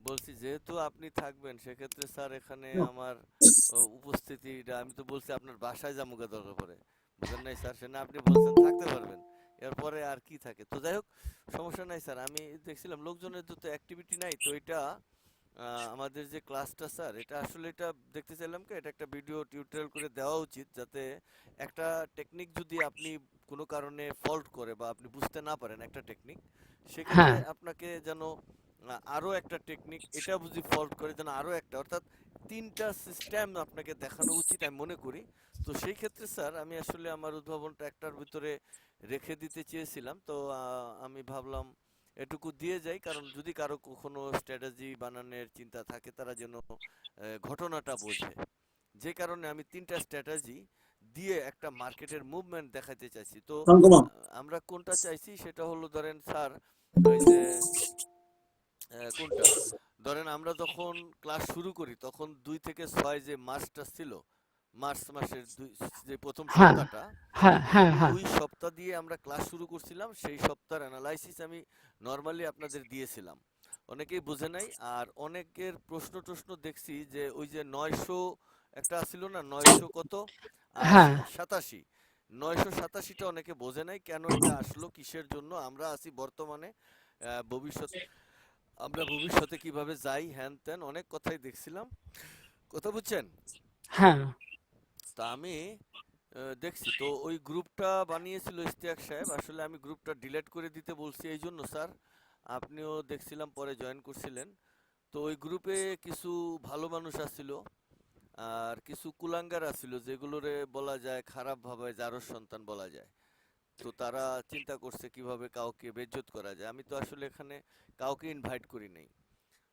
বলছি যেহেতু আপনি থাকবেন সেক্ষেত্রে স্যার এখানে আমার উপস্থিতিটা আমি তো বলছি আপনার বাসায় যামুগা দরকার পড়ে, বুঝেন নাই স্যার, সে না আপনি বলছেন থাকতে পারবেন, এরপরে আর কি থাকে। তো যাই হোক, সমস্যা নাই স্যার। আমি দেখছিলাম লোকজনের তো অ্যাক্টিভিটি নাই, তো এটা আমাদের যে ক্লাসটা স্যার, এটা আসলে এটা দেখতে চাইলাম কি এটা একটা ভিডিও টিউটোরিয়াল করে দেওয়া উচিত, যাতে একটা টেকনিক যদি আপনি কোনো কারণে ফল্ট করে বা আপনি বুঝতে না পারেন একটা টেকনিক, সেক্ষেত্রে হ্যাঁ আপনাকে যেন আরো একটা টেকনিক এটা বুঝি ফল্ট করে যেন আরো একটা, অর্থাৎ তিনটা সিস্টেম আপনাকে দেখানো উচিত আমি মনে করি। তো সেই ক্ষেত্রে স্যার আমি আসলে আমার উদ্ভাবনটা একটার ভিতরে রেখে দিতে চেয়েছিলাম, তো আমি ভাবলাম এটুকু দিয়ে যাই, কারণ যদি কারো কখনো স্ট্র্যাটেজি বানানোর চিন্তা থাকে তারা যেন ঘটনাটা বোঝে। যে কারণে আমি তিনটা স্ট্র্যাটেজি দিয়ে একটা মার্কেটের মুভমেন্ট দেখাতে চাইছি। তো আমরা কোনটা চাইছি সেটা হলো ধরেন স্যার, ওই যে কোনটা ধরেন আমরা যখন ক্লাস শুরু করি তখন 2 থেকে 6 যে মাসটা ছিল, মার্চ মাসের যে প্রথম হ্যাঁ সপ্তাহটা, হ্যাঁ হ্যাঁ হ্যাঁ ওই সপ্তাহ দিয়ে আমরা ক্লাস শুরু করছিলাম। সেই সপ্তাহের অ্যানালাইসিস আমি নর্মালি আপনাদের দিয়েছিলাম, অনেকেই বোঝে নাই। আর অনেকের প্রশ্ন টশ্ন দেখছি যে ওই যে 900 একটা ছিল না, 900 কত হ্যাঁ 87, 987টা অনেকে বোঝে নাই কেন এটা আসলো, কিসের জন্য আমরা আছি বর্তমানে, ভবিষ্যৎ আমরা ভবিষ্যতে কিভাবে যাই, হ্যান ত্যান অনেক কথাই দেখছিলাম, কথা বুঝছেন। হ্যাঁ তা আমি দেখছি তো ওই গ্রুপটা বানিয়েছিল ইশতিয়াক সাহেব, আসলে আমি গ্রুপটা ডিলিট করে দিতে বলছি এই জন্য স্যার, আপনিও দেখছিলাম পরে জয়েন করছিলেন। তো ওই গ্রুপে কিছু ভালো মানুষ আছিল আর কিছু কুলাঙ্গার আছিল, যেগুলোরে বলা যায় খারাপ ভাবে যারও সন্তান বলা যায়। তো তারা চিন্তা করছে কিভাবে কাউকে বেজ্জত করা যায়। আমি তো আসলে এখানে কাউকে ইনভাইট করি নাই।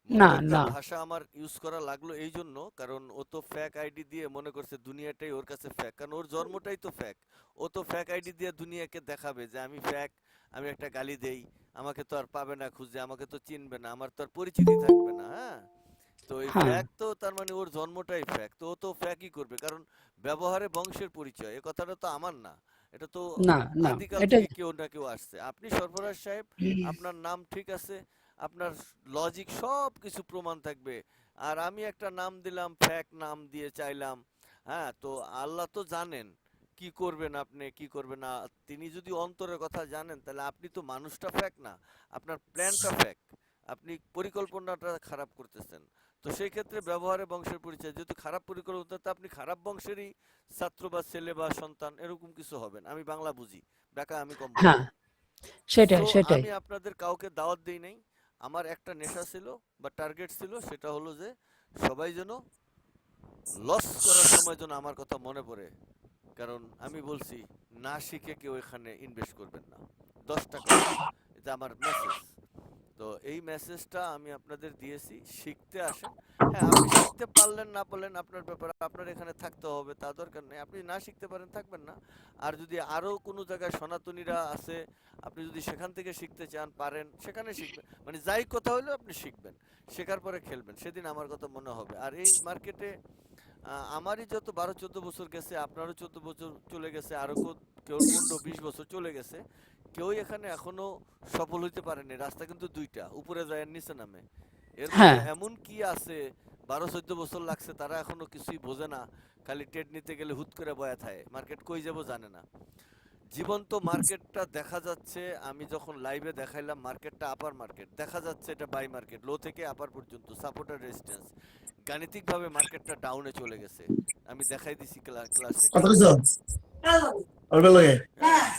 না মন্দ একটা না ভাষা আমার ইউজ করা লাগলো এই জন্য, কারণ ও তো ফ্যাক আইডি দিয়ে মনে করছে দুনিয়াটাই ওর কাছে ফ্যাক, কারণ ওর জন্মটাই তো ফ্যাক। ও তো ফ্যাক আইডি দিয়ে দুনিয়াকে দেখাবে যে আমি ফ্যাক, আমি একটা গালি দেই, আমাকে তো আর পাবে না খুঁজে, আমাকে তো চিনবে না, আমার তো আর পরিচিতি থাকবে না, হ্যাঁ। তো এই হ্যাঁ ফ্যাক তো তার মানে ওর জন্মটাই ফ্যাক, তো ও তো ফ্যাকই করবে, কারণ ব্যবহারে বংশের পরিচয়, এ কথাটা তো আমার না, এটা তো না না আদিকাল এটা থেকে কেউ না কেউ আসছে। আপনি সরফরাজ সাহেব, আপনার নাম ঠিক আছে, আপনার লজিক সব কিছু প্রমাণ থাকবে, আর আমি একটা নাম দিলাম, ফ্যাক নাম দিয়ে চাইলাম, হ্যাঁ। তো আল্লাহ তো জানেন কি করবেন আপনি কি করবেন না, তিনি যদি অন্তরের কথা জানেন তাহলে আপনি তো মানুষটা ফ্যাক না, আপনার প্ল্যানটা ফ্যাক, আপনি পরিকল্পনাটা খারাপ করতেছেন। তো সেই ক্ষেত্রে ব্যবহারে বংশের পরিচয়, যেহেতু খারাপ পরিকল্পনা, তো আপনি খারাপ বংশেরই ছাত্র বা ছেলে বা সন্তান এরকম কিছু হবেন, আমি বাংলা বুঝি, ব্যাকা আমি কম বুঝি। হ্যাঁ সেটাই সো সেটাই আমি আপনাদের কাউকে দাওয়াত দেই নাই, আমার একটা নেশা ছিল বা টার্গেট ছিল, সেটা হলো যে সবাই যেন লস করার সময় যেন আমার কথা মনে পড়ে, কারণ আমি বলছি না শিখে কেউ এখানে ইনভেস্ট করবেন না, 10 টাকাও না, এটা আমার মেসেজ। তো এই মেসেজটা আমি আপনাদের দিয়েছি, শিখতে আসেন। হ্যাঁ, আপনি শিখতে পারলেন না পারলেন আপনার ব্যাপার, আপনার এখানে থাকতে হবে তা দরকার নেই, আপনি না শিখতে পারেন থাকবেন না। আর যদি আরো কোনো জায়গায় সনাতনীরা আছে, আপনি যদি সেখান থেকে শিখতে চান পারেন, সেখানে শিখবেন, মানে যাই কথা হলো আপনি শিখবেন, শেখার পরে খেলবেন, সেদিন আমার কথা মনে হবে। আর এই মার্কেটে আমারই যত 12-14 বছর গেছে, আপনারও 14 বছর চলে গেছে, আরো কেউ 15-20 বছর চলে গেছে, কেউই এখানে এখনো সফল হইতে পারেনি। রাস্তা কিন্তু দুইটা, উপরে যায় আর নিচে নামে। এর মধ্যে হ্যাঁ এমন কি আছে 12-14 বছর লাগছে, তারা এখনো কিছুই বোঝে না, খালি টেট নিতে গেলে হুট করে বয়া থাকে, মার্কেট কই যাব জানে না। জীবন্ত মার্কেটটা দেখা যাচ্ছে, আমি যখন লাইভে দেখাইলাম মার্কেটটা আপার মার্কেট দেখা যাচ্ছে, এটা বাই মার্কেট, লো থেকে আপার পর্যন্ত সাপোর্ট আর রেজিস্ট্যান্স, গাণিতিকভাবে মার্কেটটা ডাউনে চলে গেছে, আমি দেখাই দিছি ক্লাসে কত কালকে। কিছু ওটা লগে হ্যাঁ,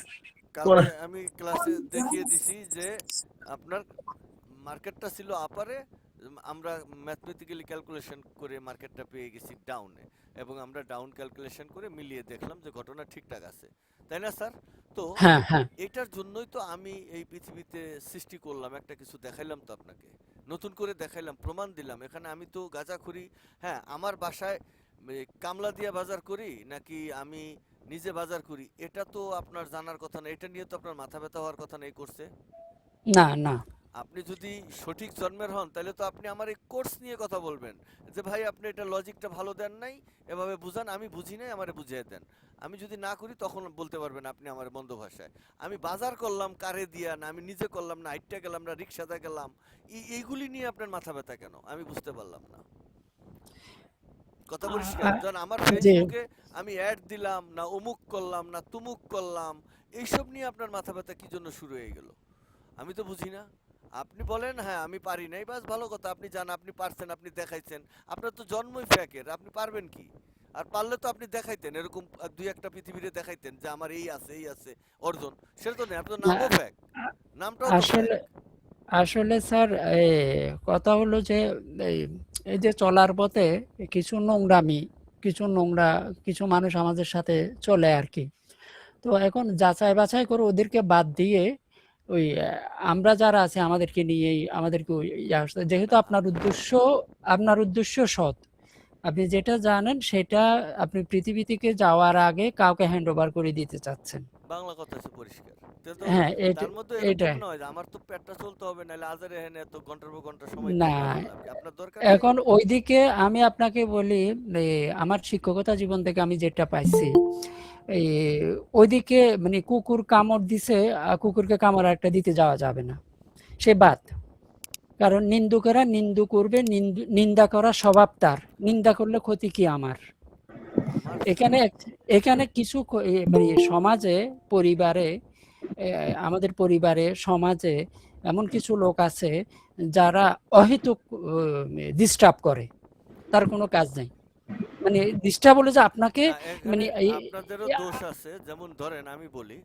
কোন কালকে আমি ক্লাসে দেখিয়ে দিছি যে আপনার মার্কেটটা ছিল আপারে, আমরা ম্যাথমেটিক্যালি ক্যালকুলেশন করে মার্কেটটা পেয়ে গেছি ডাউনে, এবং আমরা ডাউন ক্যালকুলেশন করে মিলিয়ে দেখলাম যে ঘটনা ঠিকঠাক আছে, তাই না স্যার? তো হ্যাঁ হ্যাঁ এটার জন্যই তো আমি এই পৃথিবীতে সৃষ্টি করলাম, একটা কিছু দেখাইলাম তো আপনাকে, নতুন করে দেখাইলাম, প্রমাণ দিলাম, এখানে আমি তো গাঁজাখুরি, হ্যাঁ আমার বাসায় কামলা দিয়া বাজার করি নাকি আমি নিজে বাজার করি, এটা তো আপনার জানার কথা না, এটা নিয়ে তো আপনার মাথা ব্যথা হওয়ার কথা নেই করছে। না না আপনি যদি সঠিক জন্মের হন তাহলে তো আপনি আমার এই কোর্স নিয়ে কথা বলবেন যে ভাই আপনি এটা লজিকটা ভালো দেন নাই, এভাবে বুঝান, আমি বুঝি নাই, আমারে বুঝিয়ে দেন। আমি যদি না করি তখন বলতে পারবেন আপনি আমার মন্দ ভাষায়। আমি বাজার করলাম কারে দিয়া, না আমি নিজে করলাম, না হাইটটা গেলাম, না রিক্সাতে গেলাম, এইগুলি নিয়ে আপনার মাথা ব্যথা কেন আমি বুঝতে পারলাম না। কথা আ- পরিষ্কার, আ- যখন আমার জি ফেসবুকে আমি অ্যাড দিলাম, না অমুক করলাম, না তুমুক করলাম, এইসব নিয়ে আপনার মাথা ব্যথা কি জন্য শুরু হয়ে গেল আমি তো বুঝি না। আপনি বলেন হ্যাঁ আমি পারি নাই, বাস ভালো কথা, আপনি জান আপনি পারছেন, আপনি দেখাইছেন। আপনার তো জন্মই ফ্যাকের, আপনি পারবেন কি? আর পারলে তো আপনি দেখাইতেন, এরকম দুই একটা পৃথিবীতে দেখাইতেন যে আমার এই আছে অর্জন। সেটা তো নেই, আপনার না, নামও ফ্যাক, নামটাও তো ফ্যাক। আসলে আসলে স্যার কথা হলো যে এই এই যে চলার পথে কিছু নোংরামি, কিছু কিছু মানুষ আমাদের সাথে চলে আর কি। তো এখন যাচাই বাছাই করে ওদেরকে বাদ দিয়ে ওই আমরা যারা আছি আমাদেরকে নিয়েই আমাদেরকে ওই আসতে, যেহেতু না আপনার উদ্দেশ্য সৎ, আপনি যেটা জানেন সেটা আপনি পৃথিবী থেকে যাওয়ার আগে কাউকে হ্যান্ড ওভার করে দিতে চাচ্ছেন। বাংলা কথা আছে পরিষ্কার। তো হ্যাঁ, তার মধ্যে এটা এরকম নয় যে আমার তো পেটটা চলতে হবে, নাহলে আজারে হেনে এত ঘন্টার পর ঘন্টা সময় না। দিয়ে লাভ কি? আপনার দরকার নেই। এখন ওইদিকে আমি আপনাকে বলি, আমার শিক্ষকতা জীবন থেকে আমি যেটা পাইছি, এই ওইদিকে মানে কুকুর কামড় দিছে, কুকুরকে কামড় একটা দিতে যাওয়া যাবে না, সে বাদ। কারণ নিন্দুকেরা নিন্দু করবে, নিন্দা করা স্বভাব তার, নিন্দা করলে ক্ষতি কি আমার? আমার এখানে এখানে কিছু মানে সমাজে, পরিবারে, আমাদের পরিবারে, সমাজে এমন কিছু লোক আছে যারা অহেতুক ডিস্টার্ব করে, তার কোনো কাজ নেই, মানে ডিস্টার্ব হলে যে আপনাকে না এখানে মানে আপনাদেরও দোষ আছে। যেমন ধরেন আমি বলি,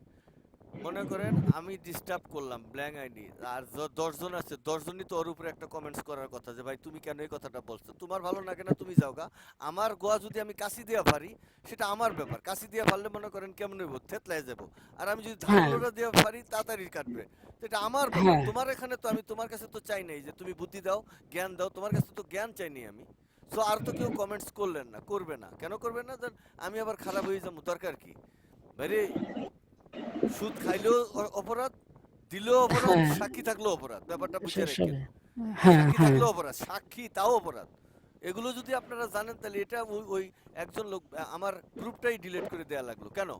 মনে করেন আমি ডিস্টার্ব করলাম ব্ল্যাঙ্ক আইডি, আর 10 জন আছে, 10 জনই তো ওর উপরে একটা কমেন্টস করার কথা যে ভাই তুমি কেন এই কথাটা বলছো, তোমার ভালো লাগে না তুমি যাও গা। আমার গোয়া যদি আমি কাশি দিয়া পারি সেটা আমার ব্যাপার, কাশি দিয়া পারলে মনে করেন কেমন হইব, থেতলাই যাবো। আর আমি যদি হ্যাঁ, ধারালোটা দিয়া পারি তাড়াতাড়ি কাটবে। তো এটা আমার ব্যাপার, হ্যাঁ, তোমার এখানে তো আমি তোমার কাছে তো চাই নাই যে তুমি বুদ্ধি দাও, জ্ঞান দাও, তোমার কাছে তো জ্ঞান চাইনি আমি। সো আর তো কেউ কমেন্টস করলেন না, করবে না, কেন করবে না? দেন আমি আবার খারাপ হয়ে যাবো, দরকার কি? ভাইরে, সুদ খাইলেও অপরাধ, দিলেও অপরাধ, হ্যাঁ, সাক্ষী থাকলেও অপরাধ, ব্যাপারটা বুঝে রাখেন। সেসবে হ্যাঁ, সাক্ষী হ্যাঁ, থাকলেও অপরাধ, সাক্ষী তাও অপরাধ। এগুলো যদি আপনারা জানেন তাহলে এটা ওই একজন লোক আমার গ্রুপটাই ডিলিট করে দেয়া লাগলো কেন?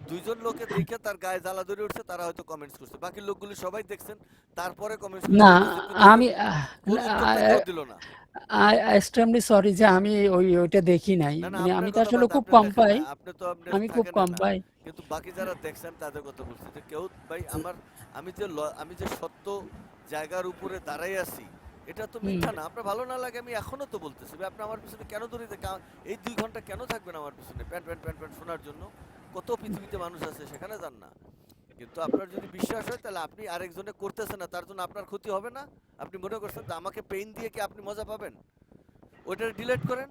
2 জন লোকে দেখে তার গায়ে জ্বালা ধরে উঠছে, তারা হয়তো কমেন্টস করছে, বাকি লোকগুলো সবাই দেখছেন, তারপরে কমেন্টস করে না বলতেছে কিন্তু ওইটার আমি কোন উত্তরটা কেউ দিল না। এক্সট্রিমলি সরি যে আমি ওইটা দেখি নাই, না না মানে আমি আপনার তো কথা আসলে বাদ, খুব আপনি কম দেখেন পাই, না, আপনি তো আপনার আমি খুব থাকেন কম না। পাই। কিন্তু বাকি যারা দেখছেন তাদের কথা বলছি যে কেউ ভাই আমার, আমি যে সত্য জায়গার উপরে দাঁড়াই আছি, এটা তো হুম, মিথ্যা না। আপনার ভালো না লাগে আমি এখনো তো বলতেছি ভাই, আপনি আমার পিছনে কেন দৌড়িতে, এই 2 ঘন্টা কেন থাকবেন আমার পিছনে প্যান্ট প্যান্ট প্যান্ট প্যান্ট শোনার জন্য? কত পৃথিবীতে মানুষ আছে, সেখানে যান না। কিন্তু আপনার যদি বিশ্বাস হয় তাহলে আপনি আরেকজনে করতেছেন না, তার জন্য আপনার ক্ষতি হবে না। আপনি মনে করছেন যে আমাকে পেইন দিয়ে কি আপনি মজা পাবেন? ওইটা ডিলিট করেন।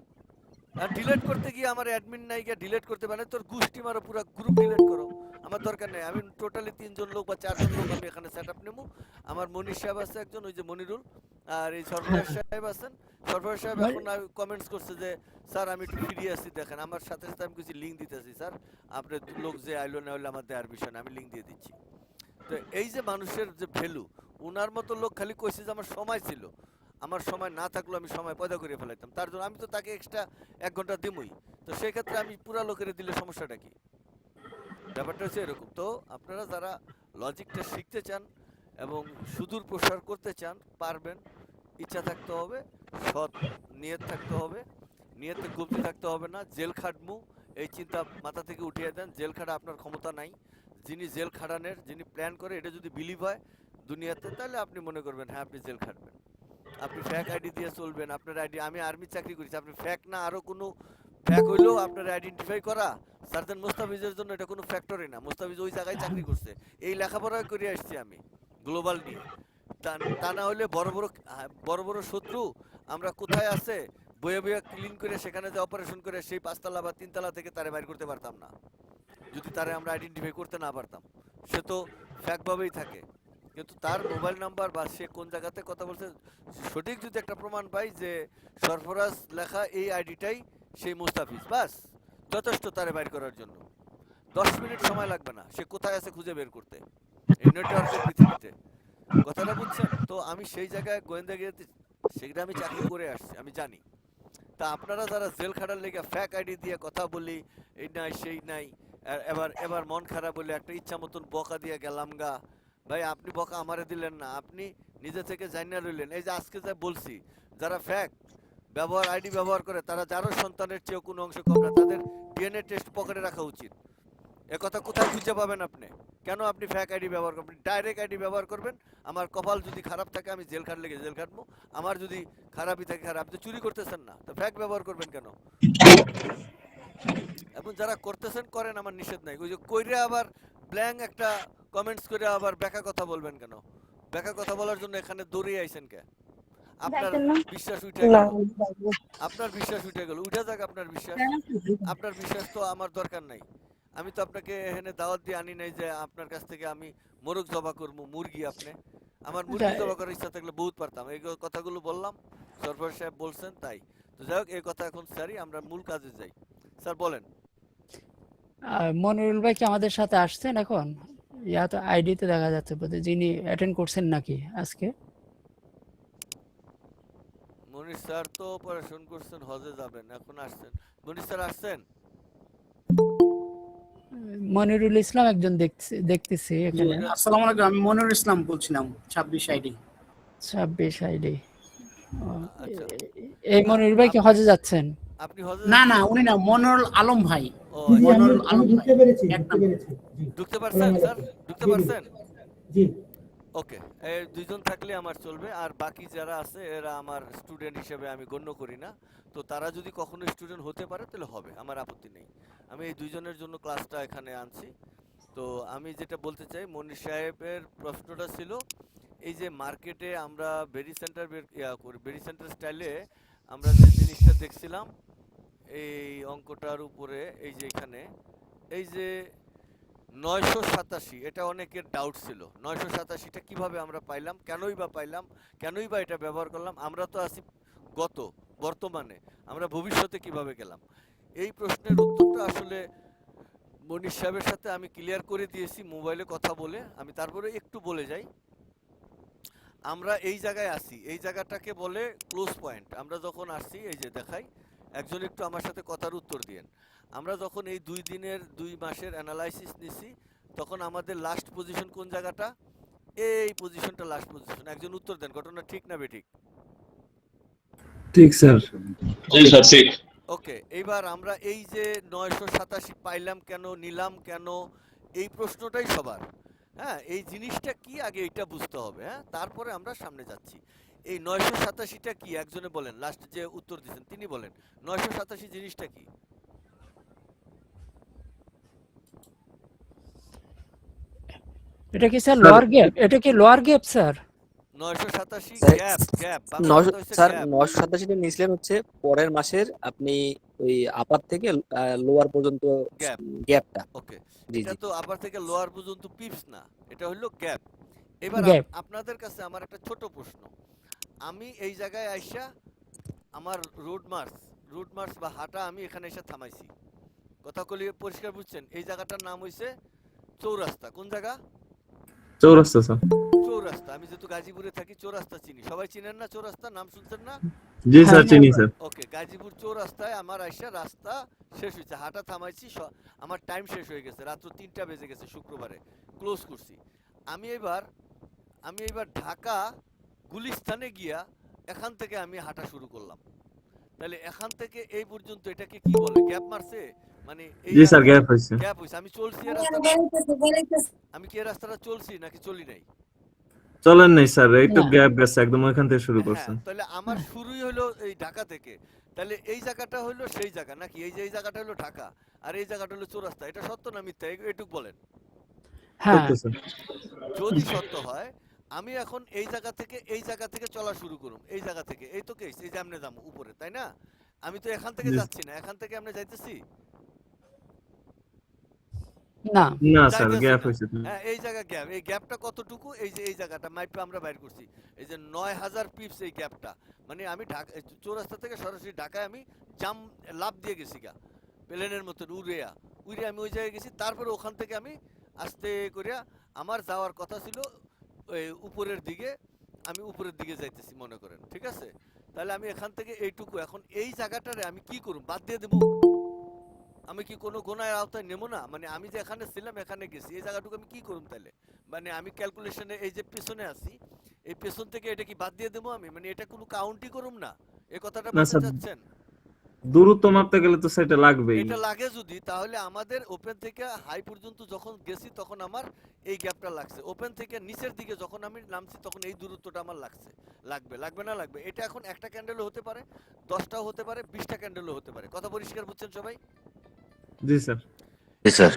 আর ডিলিট করতে গিয়ে আমার অ্যাডমিন নাই গিয়ে ডিলিট করতে পারে, তোর গোষ্ঠী মারো, পুরো গ্রুপ ডিলিট করো, আমার দরকার নেই। আমি টোটালি 3 জন লোক বা 4 জন লোক আমি এখানে সেট আপ নেবো। আমার মনির সাহেব আছে একজন, ওই যে মনিরুল, আর এই সরফরাজ হ্যাঁ, সাহেব আছেন। সরফরাজ সাহেব ভাই, এখন কমেন্টস করছে যে স্যার আমি একটু ফ্রি আছি, দেখেন আমার সাথে সাথে আমি কিছু লিঙ্ক দিতেছি স্যার, আপনার লোক যে আইলো না হইলে আমার দেওয়ার বিষয় না, আমি লিঙ্ক দিয়ে দিচ্ছি। তো এই যে মানুষের যে ভ্যালু, উনার মতো লোক খালি কইছে যে আমার সময় ছিল, আমার সময় না থাকলেও আমি সময় পয়দা করে ফেলাইতাম, তার জন্য আমি তো তাকে এক্সট্রা 1 ঘন্টা দিমই। তো সেই ক্ষেত্রে আমি পুরা লোকের দিলে সমস্যাটা কি? ব্যাপারটা হচ্ছে এরকম। তো আপনারা যারা লজিকটা শিখতে চান এবং সুদূর প্রসার করতে চান, পারবেন। ইচ্ছা থাকতে হবে, সৎ নিয়ত থাকতে হবে, নিয়তে কবজি থাকতে হবে না। জেল খাটমু এই চিন্তা মাথা থেকে উঠিয়ে দেন, জেল খাটা আপনার ক্ষমতা নাই। যিনি জেল খাটানের, যিনি প্ল্যান করে, এটা যদি বিলিভ হয় দুনিয়াতে, তাহলে আপনি মনে করবেন হ্যাঁ আপনি জেল খাটবেন। আপনি ফ্যাক আইডি দিয়ে চলবেন, আপনার আইডি, আমি আর্মি চাকরি করেছি, আপনি ফ্যাক না আরো কোনো ফ্যাক হইলেও আপনার আইডেন্টিফাই করা। সার্জন মুস্তাফিজের জন্য এটা কোনো ফ্যাক্টরি না, মুস্তাফিজ ওই জায়গায় চাকরি করছে, এই লেখাপড়া করে আসছি আমি গ্লোবাল নিয়ে। তা তা না হলে বড় বড় শত্রু আমরা কোথায় আছে বয়ে বয়ে ক্লিন করে সেখানে যে অপারেশন করে সেই 5 তলা বা 3 তলা থেকে তারে বাইর করতে পারতাম না, যদি তারে আমরা আইডেন্টিফাই করতে না পারতাম। সে তো ফ্যাকভাবেই থাকে, কিন্তু তার মোবাইল নাম্বার বা সে কোন জায়গাতে কথা বলছে সঠিক যদি একটা প্রমাণ পাই যে সরফরাজ লেখা এই আইডিটাই সেই মুস্তাফিজ, বাস যথেষ্ট তারে বাইর করার জন্য। 10 মিনিট সময় লাগবে না, সে কোথায় আছে খুঁজে বের করতে এই নেটওয়ার্কের পৃথিবীতে। কথাটা বুঝছেন? তো আমি সেই জায়গায় গোয়েন্দাগিরিতে সেখানে আমি চাকরি করে আসছি, আমি জানি। তা আপনারা যারা জেল খাটার লেগে ফ্যাক আইডি দিয়ে কথা বলি, এই নাই সেই নাই, এবার এবার মন খারাপ হলে একটা ইচ্ছা মতন বকা দিয়ে গেলাম গা। ভাই আপনি বকা আমারে দিলেন না, আপনি নিজে থেকে জানিয়ে রইলেন। এই যে আজকে যা বলছি, যারা ফ্যাক আইডি ব্যবহার করে তারা যারও সন্তানের চেয়েও কোনো অংশ কম না, তাদের ডিএনএ টেস্ট পকেটে রাখা উচিত। একথা কোথায় খুঁজে পাবেন আপনি? কেন আপনি ফ্যাক আইডি ব্যবহার করবেন? ডাইরেক্ট আইডি ব্যবহার করবেন। আমার কপাল যদি খারাপ থাকে আমি জেল খাটলে জেল খাটবো, আমার যদি খারাপই থাকে খারাপ। আপনি চুরি করতেছেন না, তো ফ্যাক ব্যবহার করবেন কেন? এবং যারা করতেছেন করেন, আমার নিষেধ নাই। ওই যে কইরে আবার ব্ল্যাঙ্ক একটা কমেন্টস করে আবার বেকা কথা বলবেন কেন? বেকা কথা বলার জন্য এখানে দৌড়ে আইছেন কে? আপনার বিশ্বাস উঠে গেল, আপনার বিশ্বাস উঠে গেল, উঠে যাক আপনার বিশ্বাস। আপনার বিশ্বাস তো আমার দরকার নাই। আমি তো আপনাকে এখানে দাওয়াত দিয়ে আনি নাই যে আপনার কাছ থেকে আমি মোরগ জবা করবো, মুরগি। আপনি আমার মুরগি জবা করার ইচ্ছা থাকলে বহুত পারতাম। এই কথাগুলো বললাম, সরফর সাহেব বলছেন তাই। তো যাই হোক, এই কথা এখন স্যারই, আমরা মূল কাজে যাই। স্যার বলেন। মনিরুল ভাই কি আমাদের সাথে আসছেন এখন? ইয়া তো আইডিতে দেখা যাচ্ছে বোধহয়, যিনি অ্যাটেন্ড করছেন নাকি আজকে? মনির স্যার তো অপারেশন করছেন, হজে যাবেন, এখন আসছেন। মনির স্যার আসছেন? মনিরুল ইসলাম একজন দেখতেছি জি, এখানে। আসসালামু আলাইকুম। আমি মনিরুল ইসলাম বলছিলাম, 26 আইডি। 26 আইডি। আচ্ছা, এই মনিরুল ভাই কি হজে যাচ্ছেন? আপনি হজে না না, যাচ্ছেন? উনি না, মনিরুল আলম ভাই। ও জি, আমি মনিরুল আমি আলম ভাই, ঢুকতে পেরেছি, এক ঢুকতে নাম। পেরেছি। জি, ঢুকতে পারছেন আসসালামু স্যার? আলাইকুম। ঢুকতে জি, জি, পারছেন? জি। ওকে, এই দুইজন থাকলে আমার চলবে। আর বাকি যারা আছে এরা আমার স্টুডেন্ট হিসেবে আমি গণ্য করি না। তো তারা যদি কখনো স্টুডেন্ট হতে পারে তাহলে হবে, আমার আপত্তি নেই। আমি এই দুইজনের জন্য ক্লাসটা এখানে আনছি। তো আমি যেটা বলতে চাই, মনির সাহেবের প্রশ্নটা ছিল এই যে মার্কেটে আমরা বেরি সেন্টার বেরি সেন্টার স্টাইলে আমরা যে জিনিসটা দেখছিলাম, এই অঙ্কটার উপরে, এই যে এখানে, এই যে 987, এটা অনেকের ডাউট ছিল। 987টা কিভাবে আমরা পাইলাম, কেনই বা পাইলাম, কেনই বা এটা ব্যবহার করলাম? আমরা তো আছি বর্তমানে, আমরা ভবিষ্যতে কিভাবে গেলাম? এই প্রশ্নের উত্তরটা আসলে মনির সাহেবের সাথে আমি ক্লিয়ার করে দিয়েছি মোবাইলে কথা বলে। আমি তারপরে একটু বলে যাই। আমরা এই জায়গায় আসি, এই জায়গাটাকে বলে ক্লোজ পয়েন্ট। আমরা যখন আসছি, এই যে দেখাই, একজন একটু আমার সাথে কথার উত্তর দিয়েন। আমরা যখন এই 2 মাসের অ্যানালাইসিস নিছি, তখন আমাদের লাস্ট পজিশন কোন জায়গাটা? এই পজিশনটা লাস্ট পজিশন। একজন উত্তর দেন, ঘটনা ঠিক না বেঠিক? ঠিক স্যার। জি স্যার, ঠিক। ওকে, এইবার আমরা এই যে 987 পাইলাম কেন, নিলাম কেন, এই প্রশ্নটাই সবার। হ্যাঁ, এই জিনিসটা কি আগে এটা বুঝতে হবে। হ্যাঁ, তারপরে আমরা সামনে যাচ্ছি। এই 987টা কি একজনে বলেন, লাস্ট যে উত্তর দিয়েছেন তিনি বলেন 987 জিনিসটা কি? এটা কি স্যার লোয়ার গ্যাপ? এটা কি lower gap sir? 987 sir, gap, Bangla কথা হচ্ছে স্যার গ্যাপ। 987টা নিয়েছিলেন হচ্ছে পরের মাসের, আপনি ওই আপার থেকে লোয়ার পর্যন্ত গ্যাপ। গ্যাপটা। ওকে, জি এটা জি তো আপার থেকে লোয়ার পর্যন্ত পিপস না, এটা হলো গ্যাপ। এবার গ্যাপ। আপনাদের কাছে আমার একটা ছোট প্রশ্ন। আমি এই জায়গায় আইসা আমার রুট মার্চ বা হাঁটা আমি এখানে এসে থামাইছি। কথা কলি পরিষ্কার বুঝছেন? এই জায়গাটার নাম হইছে চৌরাস্তা। কোন জায়গা? চৌরাস্তা স্যার। চৌরাস্তা। আমি যেহেতু গাজীপুরে থাকি, চৌরাস্তা চিনি। সবাই চিনেন না চৌরাস্তা? নাম শুনছেন না? জি স্যার, চিনি স্যার। ওকে, গাজীপুর চৌরাস্তায় আমার আইসা রাস্তা শেষ হয়েছে, হাঁটা থামাইছি। আমার টাইম শেষ হয়ে গেছে, রাত্র 3টা বেজে গেছে, শুক্রবারে ক্লোজ করছি। আমি এবার ঢাকা গুলিস্তানে গিয়া এখান থেকে আমি হাঁটা শুরু করলাম। তাহলে এখান থেকে এই পর্যন্ত এটাকে কি বলে? গ্যাপ মারছে? মানে এই জি স্যার, গ্যাপ হয়েছে। গ্যাপ হইছে। আমি চলছি এই রাস্তাটা, আমি কি এই রাস্তাটা চলছি নাকি চলি নাই? চলেন নাই স্যার, এই তো না। গ্যাপ গেছে, একদম ওইখান থেকে শুরু হ্যাঁ, করছেন। তাহলে আমার শুরুই হলো এই ঢাকা থেকে। তাহলে এই জায়গাটা হলো সেই জায়গা নাকি? এই যে এই জায়গাটা হলো ঢাকা আর এই জায়গাটা হলো চৌরাস্তা। এটা সত্য না মিথ্যা? এটুক বলেন। হ্যাঁ, সত্য স্যার। যদি সত্য হয়, আমি এখন এই জায়গা থেকে চলা শুরু করুম। এই জায়গা থেকে, এই তো কেস, এই যে আমনে যাবো উপরে, তাই না? আমি তো এখান থেকে জি। যাচ্ছি না, এখান থেকে আমরা যাইতেছি। না। না স্যার, যাইতেছি গ্যাপ না। হয়েছে। হ্যাঁ, এই জায়গা গ্যাপ। এই গ্যাপটা কতটুকু? এই যে এই জায়গাটা মাইপে আমরা বাইর করছি। এই যে 9000 পিপস এই গ্যাপটা। মানে আমি ঢাকা চৌরাস্তা থেকে সরাসরি ঢাকায় আমি লাফ দিয়ে গেছি গা, প্লেনের মতন উড়ে আমি ওই জায়গায় গেছি। তারপরে ওখান থেকে আমি আস্তে করিয়া, আমার যাওয়ার কথা ছিল উপরের দিকে, আমি উপরের দিকে যাইতেছি মনে করেন, ঠিক আছে? তাহলে আমি এখান থেকে এইটুকু, এখন এই জায়গাটারে আমি কি করব, বাদ দিয়ে দেবো? আমি কি কোনো গোনার আওতায় নেবো না? মানে আমি যে এখানে ছিলাম, এখানে গেছি, এই জায়গাটুকু আমি কি করব তাহলে? মানে আমি ক্যালকুলেশনে এই যে পেছনে আছি, এই পেছন থেকে এটা কি বাদ দিয়ে দেবো আমি? মানে এটা কোনো কাউন্টই করুম না, এই কথাটা না বলতে স্যার, চাচ্ছেন? দূরত্ব মাপতে গেলে তো সেটা লাগবেই। এটা লাগে যদি, তাহলে আমাদের ওপেন থেকে হাই পর্যন্ত যখন গেছি তখন আমার এই গ্যাপটা লাগছে, ওপেন থেকে নিচের দিকে যখন আমি নামছি তখন এই দূরত্বটা আমার লাগবে না লাগবে? এটা এখন একটা ক্যান্ডেলও হতে পারে, 10টাও হতে পারে, 20টা ক্যান্ডেলও হতে পারে। কথা পরিষ্কার বুঝছেন সবাই? জি স্যার। জি স্যার।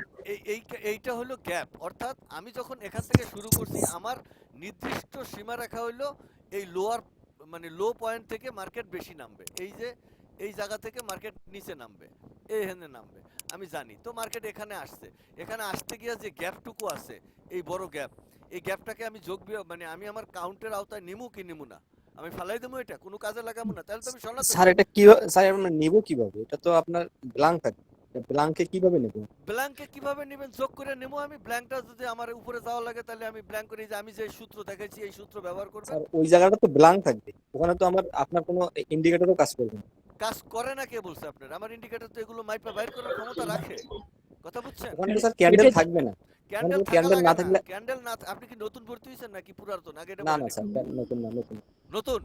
এইটা হলো গ্যাপ, অর্থাৎ আমি যখন এখান থেকে শুরু করছি আমার নির্দিষ্ট সীমারেখা হলো এই লোয়ার, মানে লো পয়েন্ট থেকে মার্কেট বেশি নামবে, এই যে এই জায়গা থেকে মার্কেট নিচে নামবে, এইখানে নামবে, আমি জানি। তো মার্কেট এখানে আসছে, এখানে আসতে গিয়ে যে গ্যাপটুকু আছে, এই বড় গ্যাপ, এই গ্যাপটাকে আমি মানে আমি আমার কাউন্টের আওতায় নিমু কি নিমু না? আমি ফালাই দেবো, এটা কোনো কাজে লাগাবো না, তাহলে তো আমি সনাতন। স্যার এটা কি, স্যার আমরা নিব কিভাবে? এটা তো আপনার ব্ল্যাঙ্ক থাকে, ব্ল্যাঙ্কে কিভাবে নেব? ব্ল্যাঙ্কে কিভাবে নেবেন? যোগ করে নেবো আমি। ব্ল্যাঙ্কটা যদি আমার উপরে যাওয়া লাগে তাহলে আমি ব্ল্যাঙ্ক করে, যে আমি যে সূত্র দেখাইছি এই সূত্র ব্যবহার করবেন। স্যার ওই জায়গাটা তো ব্ল্যাঙ্ক থাকবে, ওখানে তো আপনার কোনো ইন্ডিকেটরও কাজ করবে না। কাজ করে না কে বলছে আপনার? আমার ইন্ডিকেটর তো এগুলো মাইপা বাইর করার ক্ষমতা রাখে, কথা বুঝছেন? ওখানে তো স্যার ক্যান্ডেল এটা থাকবে না, ক্যান্ডেল থাকা ক্যান্ডেল লাগে না না, থাকলে। ক্যান্ডেল না আপনি কি নতুন ভর্তি হয়েছেন নাকি পুরাতন? আগে এটা না বলেন না একটু। স্যার, নতুন না, নতুন নতুন?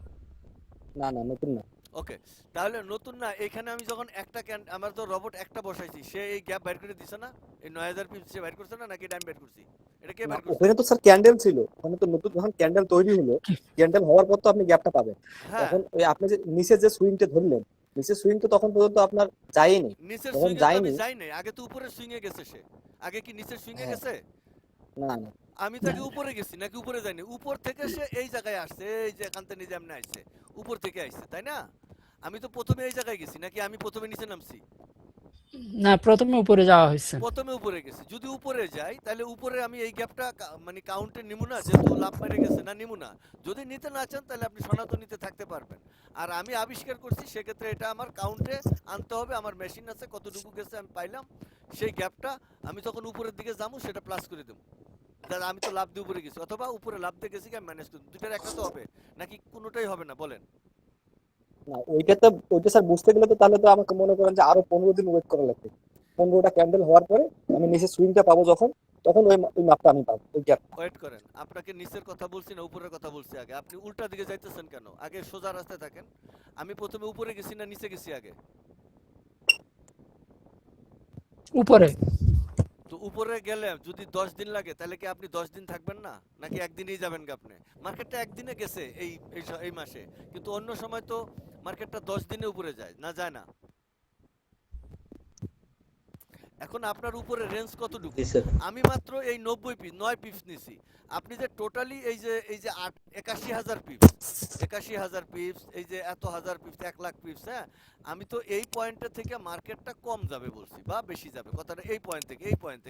না, না নতুন না। ওকে, তাহলে নতুন না। এখানে আমি যখন একটা আমার তো রোবট একটা বসাইছি, সে এই গ্যাপ বাইর করে দিছে না? এই 9000 পিস সে বাইর করছে না, নাকি এটা আমি বাইর করছি? এটা কে না, বাইর করছে? ওখানে তো স্যার ক্যান্ডেল ছিল, ওখানে তো নতুন যখন ক্যান্ডেল তৈরি হলো, ক্যান্ডেল হওয়ার পর তো আপনি গ্যাপটা পাবেন। হ্যাঁ, তখন ওই আপনি যে নিচে যে সুইংটা ধরলেন, নিচের সুইং তো তখন পর্যন্ত আপনার যায়নি। নিচের যখন সুইং এ তো আমি যায়নি, যাই নাই, আগে তো উপরের সুইং এ গেছে সে। আগে কি নিচের সুইং এ হ্যাঁ, গেছে? না না আমি তাকে উপরে গেছি নাকি উপরে যাইনি? উপর থেকে সে এই জায়গায় আসছে, এই যে এখান থেকে নিজে এমনি আসছে, উপর থেকে আসছে, তাই না? আমি তো প্রথমে এই জায়গায় গেছি, নাকি আমি প্রথমে নিচে নামছি? না, প্রথমে উপরে যাওয়া হয়েছে। প্রথমে উপরে গেছি। যদি উপরে যাই তাহলে উপরে আমি এই গ্যাপটা মানে কাউন্টে নিমু না, যেহেতু লাভ মেরে গেছে, না নিমু না? যদি নিতে না চান তাহলে আপনি সনাতনীতে থাকতে পারবেন। আর আমি আবিষ্কার করছি, সেক্ষেত্রে এটা আমার কাউন্টে আনতে হবে, আমার মেশিন আছে, কতটুকু গেছে আমি পাইলাম, সেই গ্যাপটা আমি যখন উপরের দিকে যাবো সেটা প্লাস করে দেবো। দাদা আমি তো লাভ দিয়ে উপরে গেছি, অথবা উপরে লাভ দিয়ে গেছি, আমি ম্যানেজ করি, দুটার একটা তো হবে, নাকি কোনোটাই হবে না বলেন? না, ওইটা স্যার বুঝতে গেলে তো তাহলে তো আমাকে মনে করেন যে আরো 15 দিন ওয়েট করা লাগবে। 15টা ক্যান্ডেল হওয়ার পরে আমি নিচের সুইংটা পাবো, যখন তখন ওই মাপটা আমি পাবো, ওই গ্যাপ। ওয়েট করেন, আপনাকে নিচের কথা বলছি না উপরের কথা বলছি? আগে আপনি উল্টা দিকে যাইতেছেন কেন? আগে সোজা রাস্তায় থাকেন। আমি প্রথমে উপরে গেছি না নিচে গেছি আগে? উপরে। তো উপরে গেলে যদি 10 দিন লাগে তাহলে কি আপনি 10 দিন থাকবেন না, নাকি একদিনেই যাবেন গা আপনি? মার্কেটটা একদিনে গেছে এই মাসে, কিন্তু অন্য সময় তো মার্কেটটা 10 দিনে উপরে যায় না, যায় না? এখন আপনার উপরে রেঞ্জ কতটুকু? জি স্যার। আমি মাত্র এই 9 পিপস নিছি। আপনি যে টোটালি এই যে 81,000 পিপস, 81,000 পিপস, এই যে এত হাজার পিপস, 1 লাখ পিপস, হ্যাঁ, আমি তো এই পয়েন্টটা থেকে মার্কেটটা কম যাবে বলছি, বা বেশি যাবে, কথাটা এই পয়েন্ট থেকে,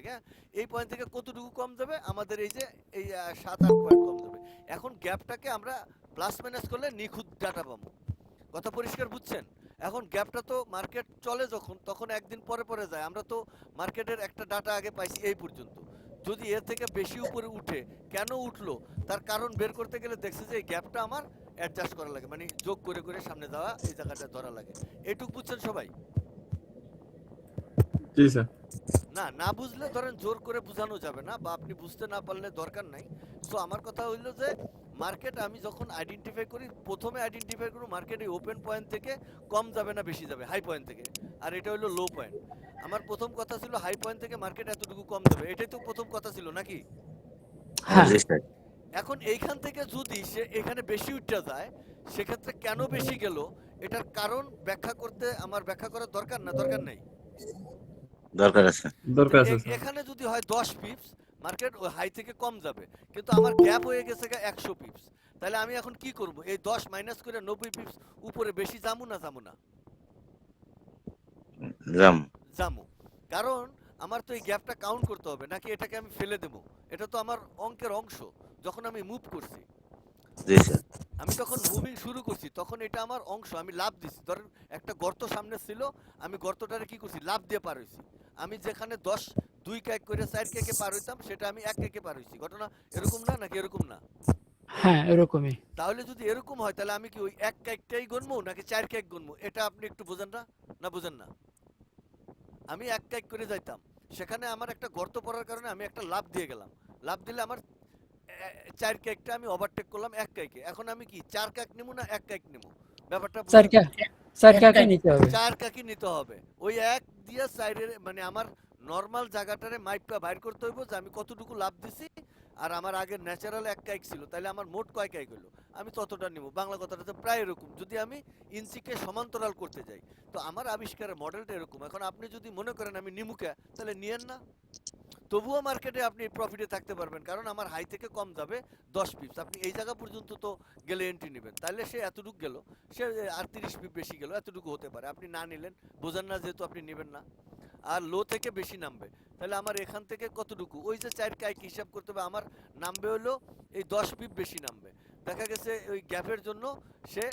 হ্যাঁ, এই পয়েন্ট থেকে কতটুকু কম যাবে? আমাদের এই যে এই 7-8 পয়েন্ট কম যাবে। এখন গ্যাপটাকে আমরা প্লাস মাইনাস করলে নিখুঁত ডাটা পাবো। কথা পরিষ্কার বুঝছেন? এখন গ্যাপটা তো মার্কেট চলে যখন, তখন একদিন পরে পরে যায়। আমরা তো মার্কেটের একটা ডাটা আগে পাইছি এই পর্যন্ত। যদি এর থেকে বেশি উপরে উঠে, কেন উঠলো তার কারণ বের করতে গেলে দেখছি যে এই গ্যাপটা আমার অ্যাডজাস্ট করা লাগে, মানে যোগ করে করে সামনে যাওয়া, এই জায়গাটা ধরা লাগে। এটুক বুঝছেন সবাই? জি স্যার। না বুঝলে ধরেন জোর করে বোঝানো যাবে না, বা আপনি বুঝতে না পারলে দরকার নাই। সো আমার কথা হইলো যে মার্কেট আমি যখন আইডেন্টিফাই করি, প্রথমে আইডেন্টিফাই করব মার্কেট এই ওপেন পয়েন্ট থেকে কম যাবে না বেশি যাবে, হাই পয়েন্ট থেকে। আর এটা হলো লো পয়েন্ট। আমার প্রথম কথা ছিল হাই পয়েন্ট থেকে মার্কেট এতটুকু কম যাবে, এটাই তো প্রথম কথা ছিল নাকি? হ্যাঁ। জি স্যার। এখন এইখান থেকে যদি সে এখানে বেশি উঠতে যায়, সেক্ষেত্রে কেন বেশি গেল এটার কারণ ব্যাখ্যা করতে আমার ব্যাখ্যা করার দরকার না, দরকার নেই? দরকার আছে। দরকার আছে স্যার। এখানে যদি হয় 10 পিপস, মার্কেট ওই হাই থেকে কম যাবে, কিন্তু আমার গ্যাপ হয়ে গেছে 100 পিপস, তাহলে আমি এখন কি করব? এই 10 মাইনাস করে 90 পিপস উপরে বেশি যামু না যামু না? জাম। যামু। কারণ আমার তো এই গ্যাপটা কাউন্ট করতে হবে, নাকি এটাকে আমি ফেলে দেব? এটা তো আমার অঙ্কের অংশ। যখন আমি মুভ করছি, জি স্যার। আমি যখন মুভিং শুরু করছি, তখন এটা আমার অংশ, আমি লাভ দিছি। ধরেন একটা গর্ত সামনে ছিল, আমি গর্তটারে কি করছি? লাভ দিয়ে পার হইছি। আমি যেখানে 10 2 কেক করে 4 কেকে পার হইতাম, সেটা আমি 1 কেকে পার হইছি। ঘটনা এরকম না নাকি এরকম না? হ্যাঁ, এরকমই। তাহলে যদি এরকম হয় তাহলে আমি কি ওই 1 কেকটাই গণবো নাকি 4 কেক গণবো? এটা আপনি একটু বোঝেন না? না বোঝেন না? আমি 1 কেক করে যাইতাম। সেখানে আমার একটা গর্ত পড়ার কারণে আমি একটা লাফ দিয়ে গেলাম। লাফ দিলে আমার 4 কেকটা আমি ওভারটেক করলাম 1 কেকে। এখন আমি কি 4 কেক নিবো না 1 কেক নিবো? ব্যাপারটা 4 বুঝেন? কা 4 কাকে একটাই। নিতে হবে। 4 কাকি নিতে হবে। ওই 1 দিয়া 4 এর মানে আমার নরমাল জায়গাটারে মাইপা বাইর করতে হইব যে আমি কতটুকু লাভ দিছি আর আমার আগের ন্যাচারাল 1 কাইক ছিল। তাইলে আমার মোট কয় কাইক হইলো? আমি ততটা নিব। বাংলা কথাটা তো প্রায় এরকম। যদি আমি ইঞ্চিকে সমান্তরাল করতে যাই। তো আমার আবিষ্কারের মডেলটা এরকম। এখন আপনি যদি মনে করেন আমি নিমুকা, তাহলে নিয়েন না। তবুও মার্কেটে আপনি প্রফিটে থাকতে পারবেন, কারণ আমার হাই থেকে কম যাবে 10 পিপস। আপনি এই জায়গা পর্যন্ত তো গেলে এন্ট্রি নেবেন, তাহলে সে এতটুকু গেল, সে আর 30 পিপ বেশি গেল, এতটুকু হতে পারে। আপনি না নিলেন, বোঝেন না যেহেতু আপনি নেবেন না। আর লো থেকে বেশি নামবে, তাহলে আমার এখান থেকে কতটুকু, ওই যে 4 কাইক হিসাব করতে হবে, আমার নামবে হলো এই 10 পিপ বেশি নামবে। দেখা গেছে ওই গ্যাপের জন্য সে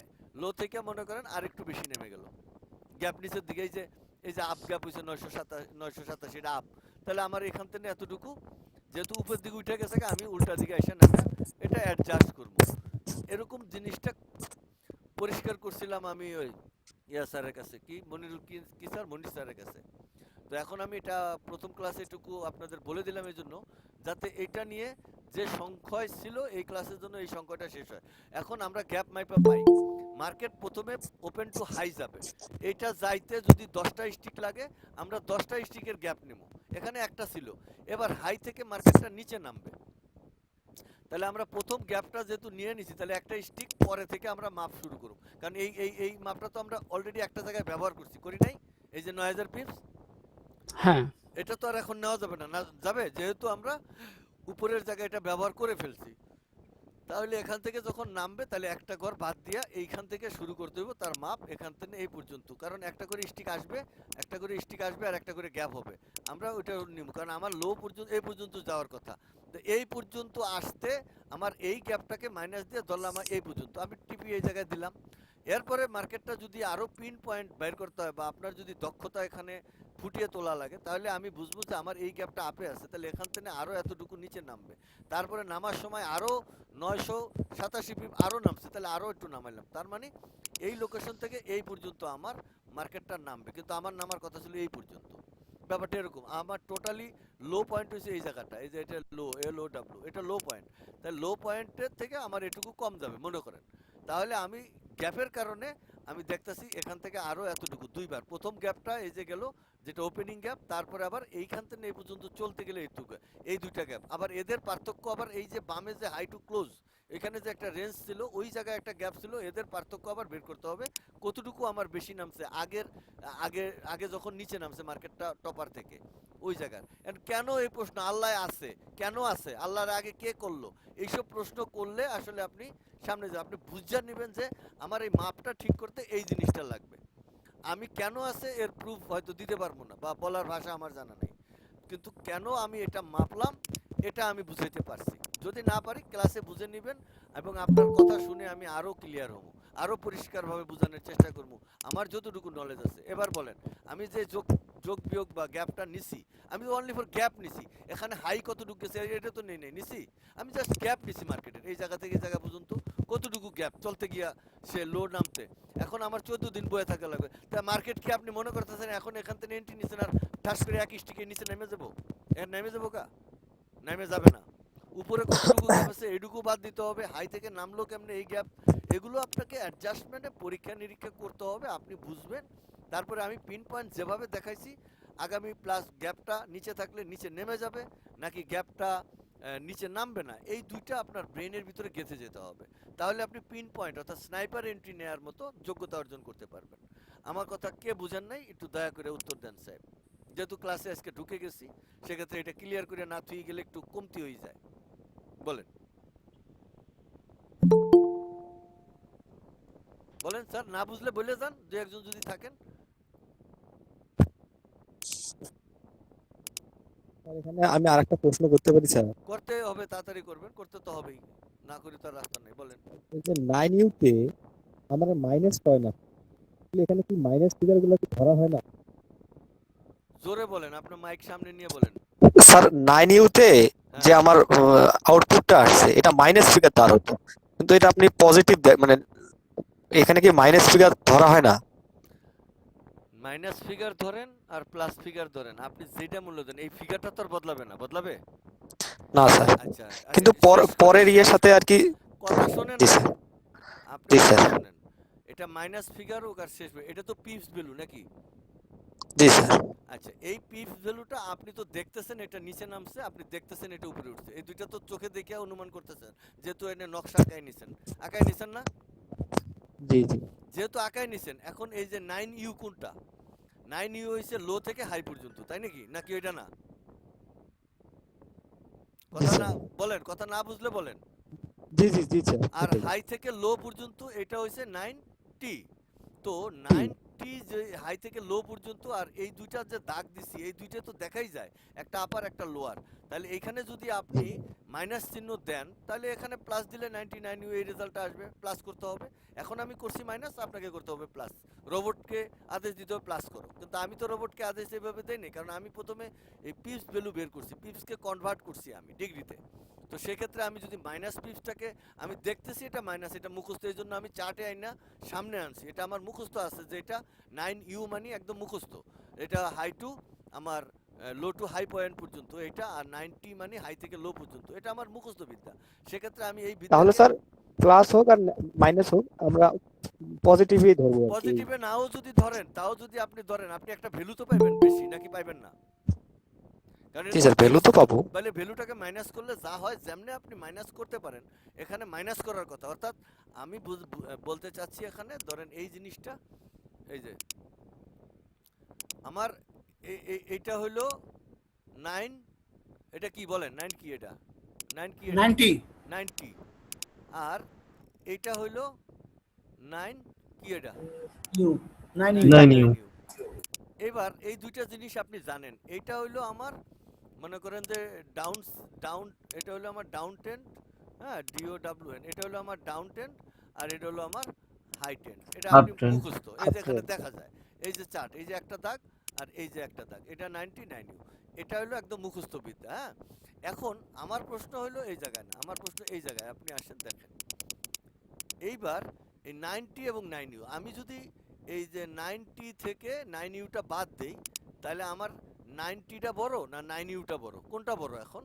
লো থেকে মনে করেন আর একটু বেশি নেমে গেল গ্যাপ নিচের দিকে। এই যে আপ গ্যাপ হয়েছে 987 আপ, তাহলে আমার এখান থেকে এতটুকু, যেহেতু উপর দিকে উঠে গেছে আমি উল্টা দিকে এসে নামে এটা অ্যাডজাস্ট করব। এরকম জিনিসটা পরিষ্কার করছিলাম আমি ওই ইয়া স্যারের কাছে, কি মনিরুল কি স্যার, মনির স্যারের কাছে। তো এখন আমি এটা প্রথম ক্লাসে এটুকু আপনাদের বলে দিলাম এই জন্য, যাতে এটা নিয়ে যে সংখ্যায় ছিল এই ক্লাসের জন্য এই সংখ্যাটা শেষ হয়। এখন আমরা গ্যাপ মাইপা পাই, মার্কেট প্রথমে ওপেন টু হাই যাবে, এটা যাইতে যদি 10টা স্টিক লাগে আমরা 10টা স্টিকের গ্যাপ নেব। এখানে একটা ছিল, এবার হাই থেকে মার্কেটটা নিচে নামবে, তাহলে আমরা প্রথম গ্যাপটা যেহেতু নিয়ে নিছি, তাহলে একটা স্টিক পরে থেকে আমরা মাপ শুরু করব। কারণ এই মাপটা তো আমরা অলরেডি একটা জায়গায় ব্যবহার করছি, করি নাই? এই যে 9000 পিপস, হ্যাঁ, এটা তো আর এখন নেওয়া যাবে না, না যাবে, যেহেতু আমরা উপরের জায়গায় এটা ব্যবহার করে ফেলছি। তাহলে এখান থেকে যখন নামবে তাহলে একটা ঘর বাদ দিয়া এইখান থেকে শুরু করতে হবে তার মাপ, এখান থেকে এই পর্যন্ত। কারণ একটা করে স্টিক আসবে, একটা করে স্টিক আসবে আর একটা করে গ্যাপ হবে, আমরা ওইটা নিব। কারণ আমার লো পর্যন্ত এই পর্যন্ত যাওয়ার কথা, তো এই পর্যন্ত আসতে আমার এই গ্যাপটাকে মাইনাস দিয়ে ধরলাম আমার এই পর্যন্ত, আমি টিপি এই জায়গায় দিলাম। এরপরে মার্কেটটা যদি আরো পিন পয়েন্ট বের করতে হয় বা আপনার যদি দক্ষতা এখানে ফুটিয়ে তোলা লাগে, তাহলে আমি বুঝবো যে আমার এই গ্যাপটা আপে আছে, তাহলে এখান থেকে আরো এতটুকু নিচে নামবে। তারপরে নামার সময় আরো 987 পিপ আরো নামছে, তাহলে আরো একটু নামাইলাম। তার মানে এই লোকেশন থেকে এই পর্যন্ত আমার মার্কেটটা নামবে, কিন্তু আমার নামার কথা ছিল এই পর্যন্ত। ব্যাপারটা এরকম, আমার টোটালি লো পয়েন্ট হয়েছে এই জায়গাটা, এই যে এটা লো, এল ও ডাব্লিউ, এটা লো পয়েন্ট। তাই লো পয়েন্টের থেকে আমার এটুকু কম যাবে মনে করেন। তাহলে আমি গ্যাপের কারণে আমি দেখতেছি এখান থেকে আরো এতটুকু, দুইবার। প্রথম গ্যাপটা এই যে গেল, যেটা ওপেনিং গ্যাপ, তারপরে আবার এইখান থেকে এই পর্যন্ত চলতে গেলে এইটুকু, এই দুইটা গ্যাপ। আবার এদের পার্থক্য আবার এই যে বামে যে হাই টু ক্লোজ, এখানে যে একটা রেঞ্জ ছিল, ওই জায়গায় একটা গ্যাপ ছিল, এদের পার্থক্য আবার বের করতে হবে কতটুকু আমার বেশি নামছে আগে আগে যখন নিচে নামছে মার্কেটটা টপার থেকে ওই জায়গার। কেন এই প্রশ্ন আল্লাহ আছে, কেন আছে, আল্লাহর আগে কে করলো, এইসব প্রশ্ন করলে আসলে আপনি সামনে যান, আপনি বুঝে নেবেন যে আমার এই মাপটা ঠিক করতে এই জিনিসটা লাগবে। আমি কেন আছে এর প্রুফ হয়তো দিতে পারবো না, বা বলার ভাষা আমার জানা নেই, কিন্তু কেন আমি এটা মাপলাম এটা আমি বুঝাইতে পারছি। যদি না পারি ক্লাসে বুঝে নেবেন, এবং আপনার কথা শুনে আমি আরো ক্লিয়ার হব, আরো পরিষ্কারভাবে বোঝানোর চেষ্টা করব আমার যতটুকু নলেজ আছে। এবার বলেন, আমি যে যোগ বিয়োগ বা গ্যাপটা নিছি, আমি অনলি ফর গ্যাপ নিছি, এখানে হাই কতটুকু গেছে এটা তো নেই নিছি, আমি জাস্ট গ্যাপ নিছি মার্কেটের এই জায়গা থেকে এই জায়গা পর্যন্ত কতটুকু গ্যাপ চলতে গিয়া সে লো নামতে। এখন আমার 14 দিন বয়ে থাকা লাগবে, তা মার্কেট কি আপনি মনে করতেছেন এখন এখান থেকে এন্ট্রি নিছেন আর ঠাস করে এক স্টিকে নিচে নেমে যাবো? নেমে যাবো কা? নেমে যাবে না। উপরে কতটুকু গ্যাপ আছে এইটুকু বাদ দিতে হবে, হাই থেকে নামলো কেমনে এই গ্যাপ, এগুলো আপনাকে অ্যাডজাস্টমেন্টে পরীক্ষা নিরীক্ষা করতে হবে, আপনি বুঝবেন। তারপরে আমি পিন পয়েন্ট যেভাবে দেখাইছি, আগামী প্লাস গ্যাপটা নিচে থাকলে নিচে নেমে যাবে নাকি গ্যাপটা নিচে নামবে না, এই দুইটা আপনার ব্রেনের ভিতরে গেঁথে যেতে হবে। তাহলে আপনি পিন পয়েন্ট অর্থাৎ স্নাইপার এন্ট্রি নেওয়ার মতো যোগ্যতা অর্জন করতে পারবেন। আমার কথা কে বুঝেন নাই একটু দয়া করে উত্তর দেন সাহেব, যেহেতু ক্লাসে আজকে ঢুকে গেছি সেক্ষেত্রে এটা ক্লিয়ার করে না থুই গেলে একটু কমতি হয়ে যায়। বলেন বলেন স্যার, না বুঝলে বলে যান, দু একজন যদি থাকেন। এখানে আমি আরেকটা প্রশ্ন করতে পারি স্যার? করতে হবে, তাড়াতাড়ি করবেন, করতে তো হবেই, না করি তো আর রাস্তা নেই। বলেন। এই যে 9U তে আমার মাইনাস হয় না, এখানে কি মাইনাস ফিগার গুলো কি ধরা হয় না? জোরে বলেন, আপনার মাইক সামনে নিয়ে বলেন। স্যার 9U তে যে হ্যাঁ আমার আউটপুটটা আসছে এটা মাইনাস ফিগার তার হতো, কিন্তু এটা আপনি পজিটিভ মানে এখানে কি মাইনাস ফিগার ধরা হয় না? মাইনাস ফিগার ধরেন আর প্লাস ফিগার ধরেন, আপনি যেটা মূল্য দেন এই ফিগারটা তো আর বদলাবে না, বদলাবে? না স্যার, আচ্ছা কিন্তু শেষ কথা, পরের ইয়ের শেষ সাথে আর কি। কথা শোনেন জি না, স্যার। আপনি জি কথা স্যার। শোনেন। এটা মাইনাস ফিগার হোক আর শেষ এটা তো পিপস ভ্যালু নাকি? জি স্যার। আচ্ছা, এই পিপস ভ্যালুটা আপনি তো দেখতেছেন এটা নিচে নামছে, আপনি দেখতেছেন এটা উপরে উঠছে, এই দুইটা তো চোখে দেখে অনুমান করতেছেন, যেহেতু এনে নকশা আঁকায় নিছেন না? জি জি। যেহেতু আঁকায় নিছেন, এখন এই যে 9U কোনটা? 9U হইছে লো থেকে হাই পর্যন্ত, তাই নাকি? নাকি ওইটা না? কথা না বলেন, কথা না বুঝলে বলেন। জি জি জি স্যার। আর হাই থেকে লো পর্যন্ত এটা হইছে 9T। তো 9T যে হাই থেকে লো পর্যন্ত, আর এই দুইটা যে দাগ দিছি এই দুইটা তো দেখাই যায়, একটা আপার একটা লোয়ার। তাহলে এখানে যদি আপনি মাইনাস চিহ্ন দেন তাহলে এখানে প্লাস দিলে 99U এই রেজাল্টটা আসবে, প্লাস করতে হবে। এখন আমি করছি মাইনাস, আপনাকে করতে হবে প্লাস। রোবটকে আদেশ দিতে হবে প্লাস করো, কিন্তু আমি তো রোবটকে আদেশ এইভাবে দেইনি, কারণ আমি প্রথমে এই পিপস ভ্যালু বের করছি, পিপসকে কনভার্ট করছি আমি ডিগ্রিতে। তো সেক্ষেত্রে আমি যদি মাইনাস পিপসটাকে আমি দেখতেছি এটা মাইনাস, এটা মুখস্থ, এই জন্য আমি চার্টে আইনা সামনে আনছি, এটা আমার মুখস্থ আছে যে এটা 9U মানে একদম মুখস্থ। এটা হাই টু আমার লো টু হাই পয়েন্ট পর্যন্ত এটা, আর 90 মানে হাই থেকে লো পর্যন্ত, এটা আমার মুখস্থ বিদ্যা। সেক্ষেত্রে আমি এই তাহলে বিদ্যাকে স্যার প্লাস হোক আর মাইনাস হোক আমরা পজিটিভই ধরবো আর কি। পজিটিভে নাও যদি ধরেন, তাও যদি আপনি ধরেন, আপনি একটা ভ্যালু তো পাইবেন বেশি, নাকি পাইবেন না? কারণ জি স্যার, ভ্যালু তো পাবো। তাহলে ভ্যালুটাকে মাইনাস করলে যা হয়, যেমনি আপনি মাইনাস করতে পারেন এখানে মাইনাস করার কথা। অর্থাৎ আমি বলতে চাচ্ছি এখানে ধরেন এই জিনিসটা, এই যে আমার এইটা হইলো 9, এটা কি বলেন 9 কি? এটা 9 কি? এটা 90 90। আর এইটা হইলো 9 কি? এটা ইউ 9 9U। এবার এই দুইটা জিনিস আপনি জানেন, এইটা হইলো আমার মনে করেন যে ডাউন, এটা হলো আমার ডাউন টেন্ট, হ্যাঁ DOWN, এটা হলো আমার ডাউন টেন্ট, আর এটা হলো আমার হাই টেন্ট। এটা আপনি Uptrend। মুখস্থ, এই যে এখানে দেখা যায়, এই যে চার্ট, এই যে একটা দাগ আর এই যে একটা দাগ, এটা 99U, এটা হলো একদম মুখস্থ বিদ্যা। হ্যাঁ, এখন আমার প্রশ্ন হলো এই জায়গায় না, আমার প্রশ্ন এই জায়গায়, আপনি আসেন দেখেন। এইবার এই 90 এবং 9U, আমি যদি এই যে 90 থেকে 9Uটা বাদ দেই, তাহলে আমার 90টা বড় না 9Uটা বড়? কোনটা বড় এখন?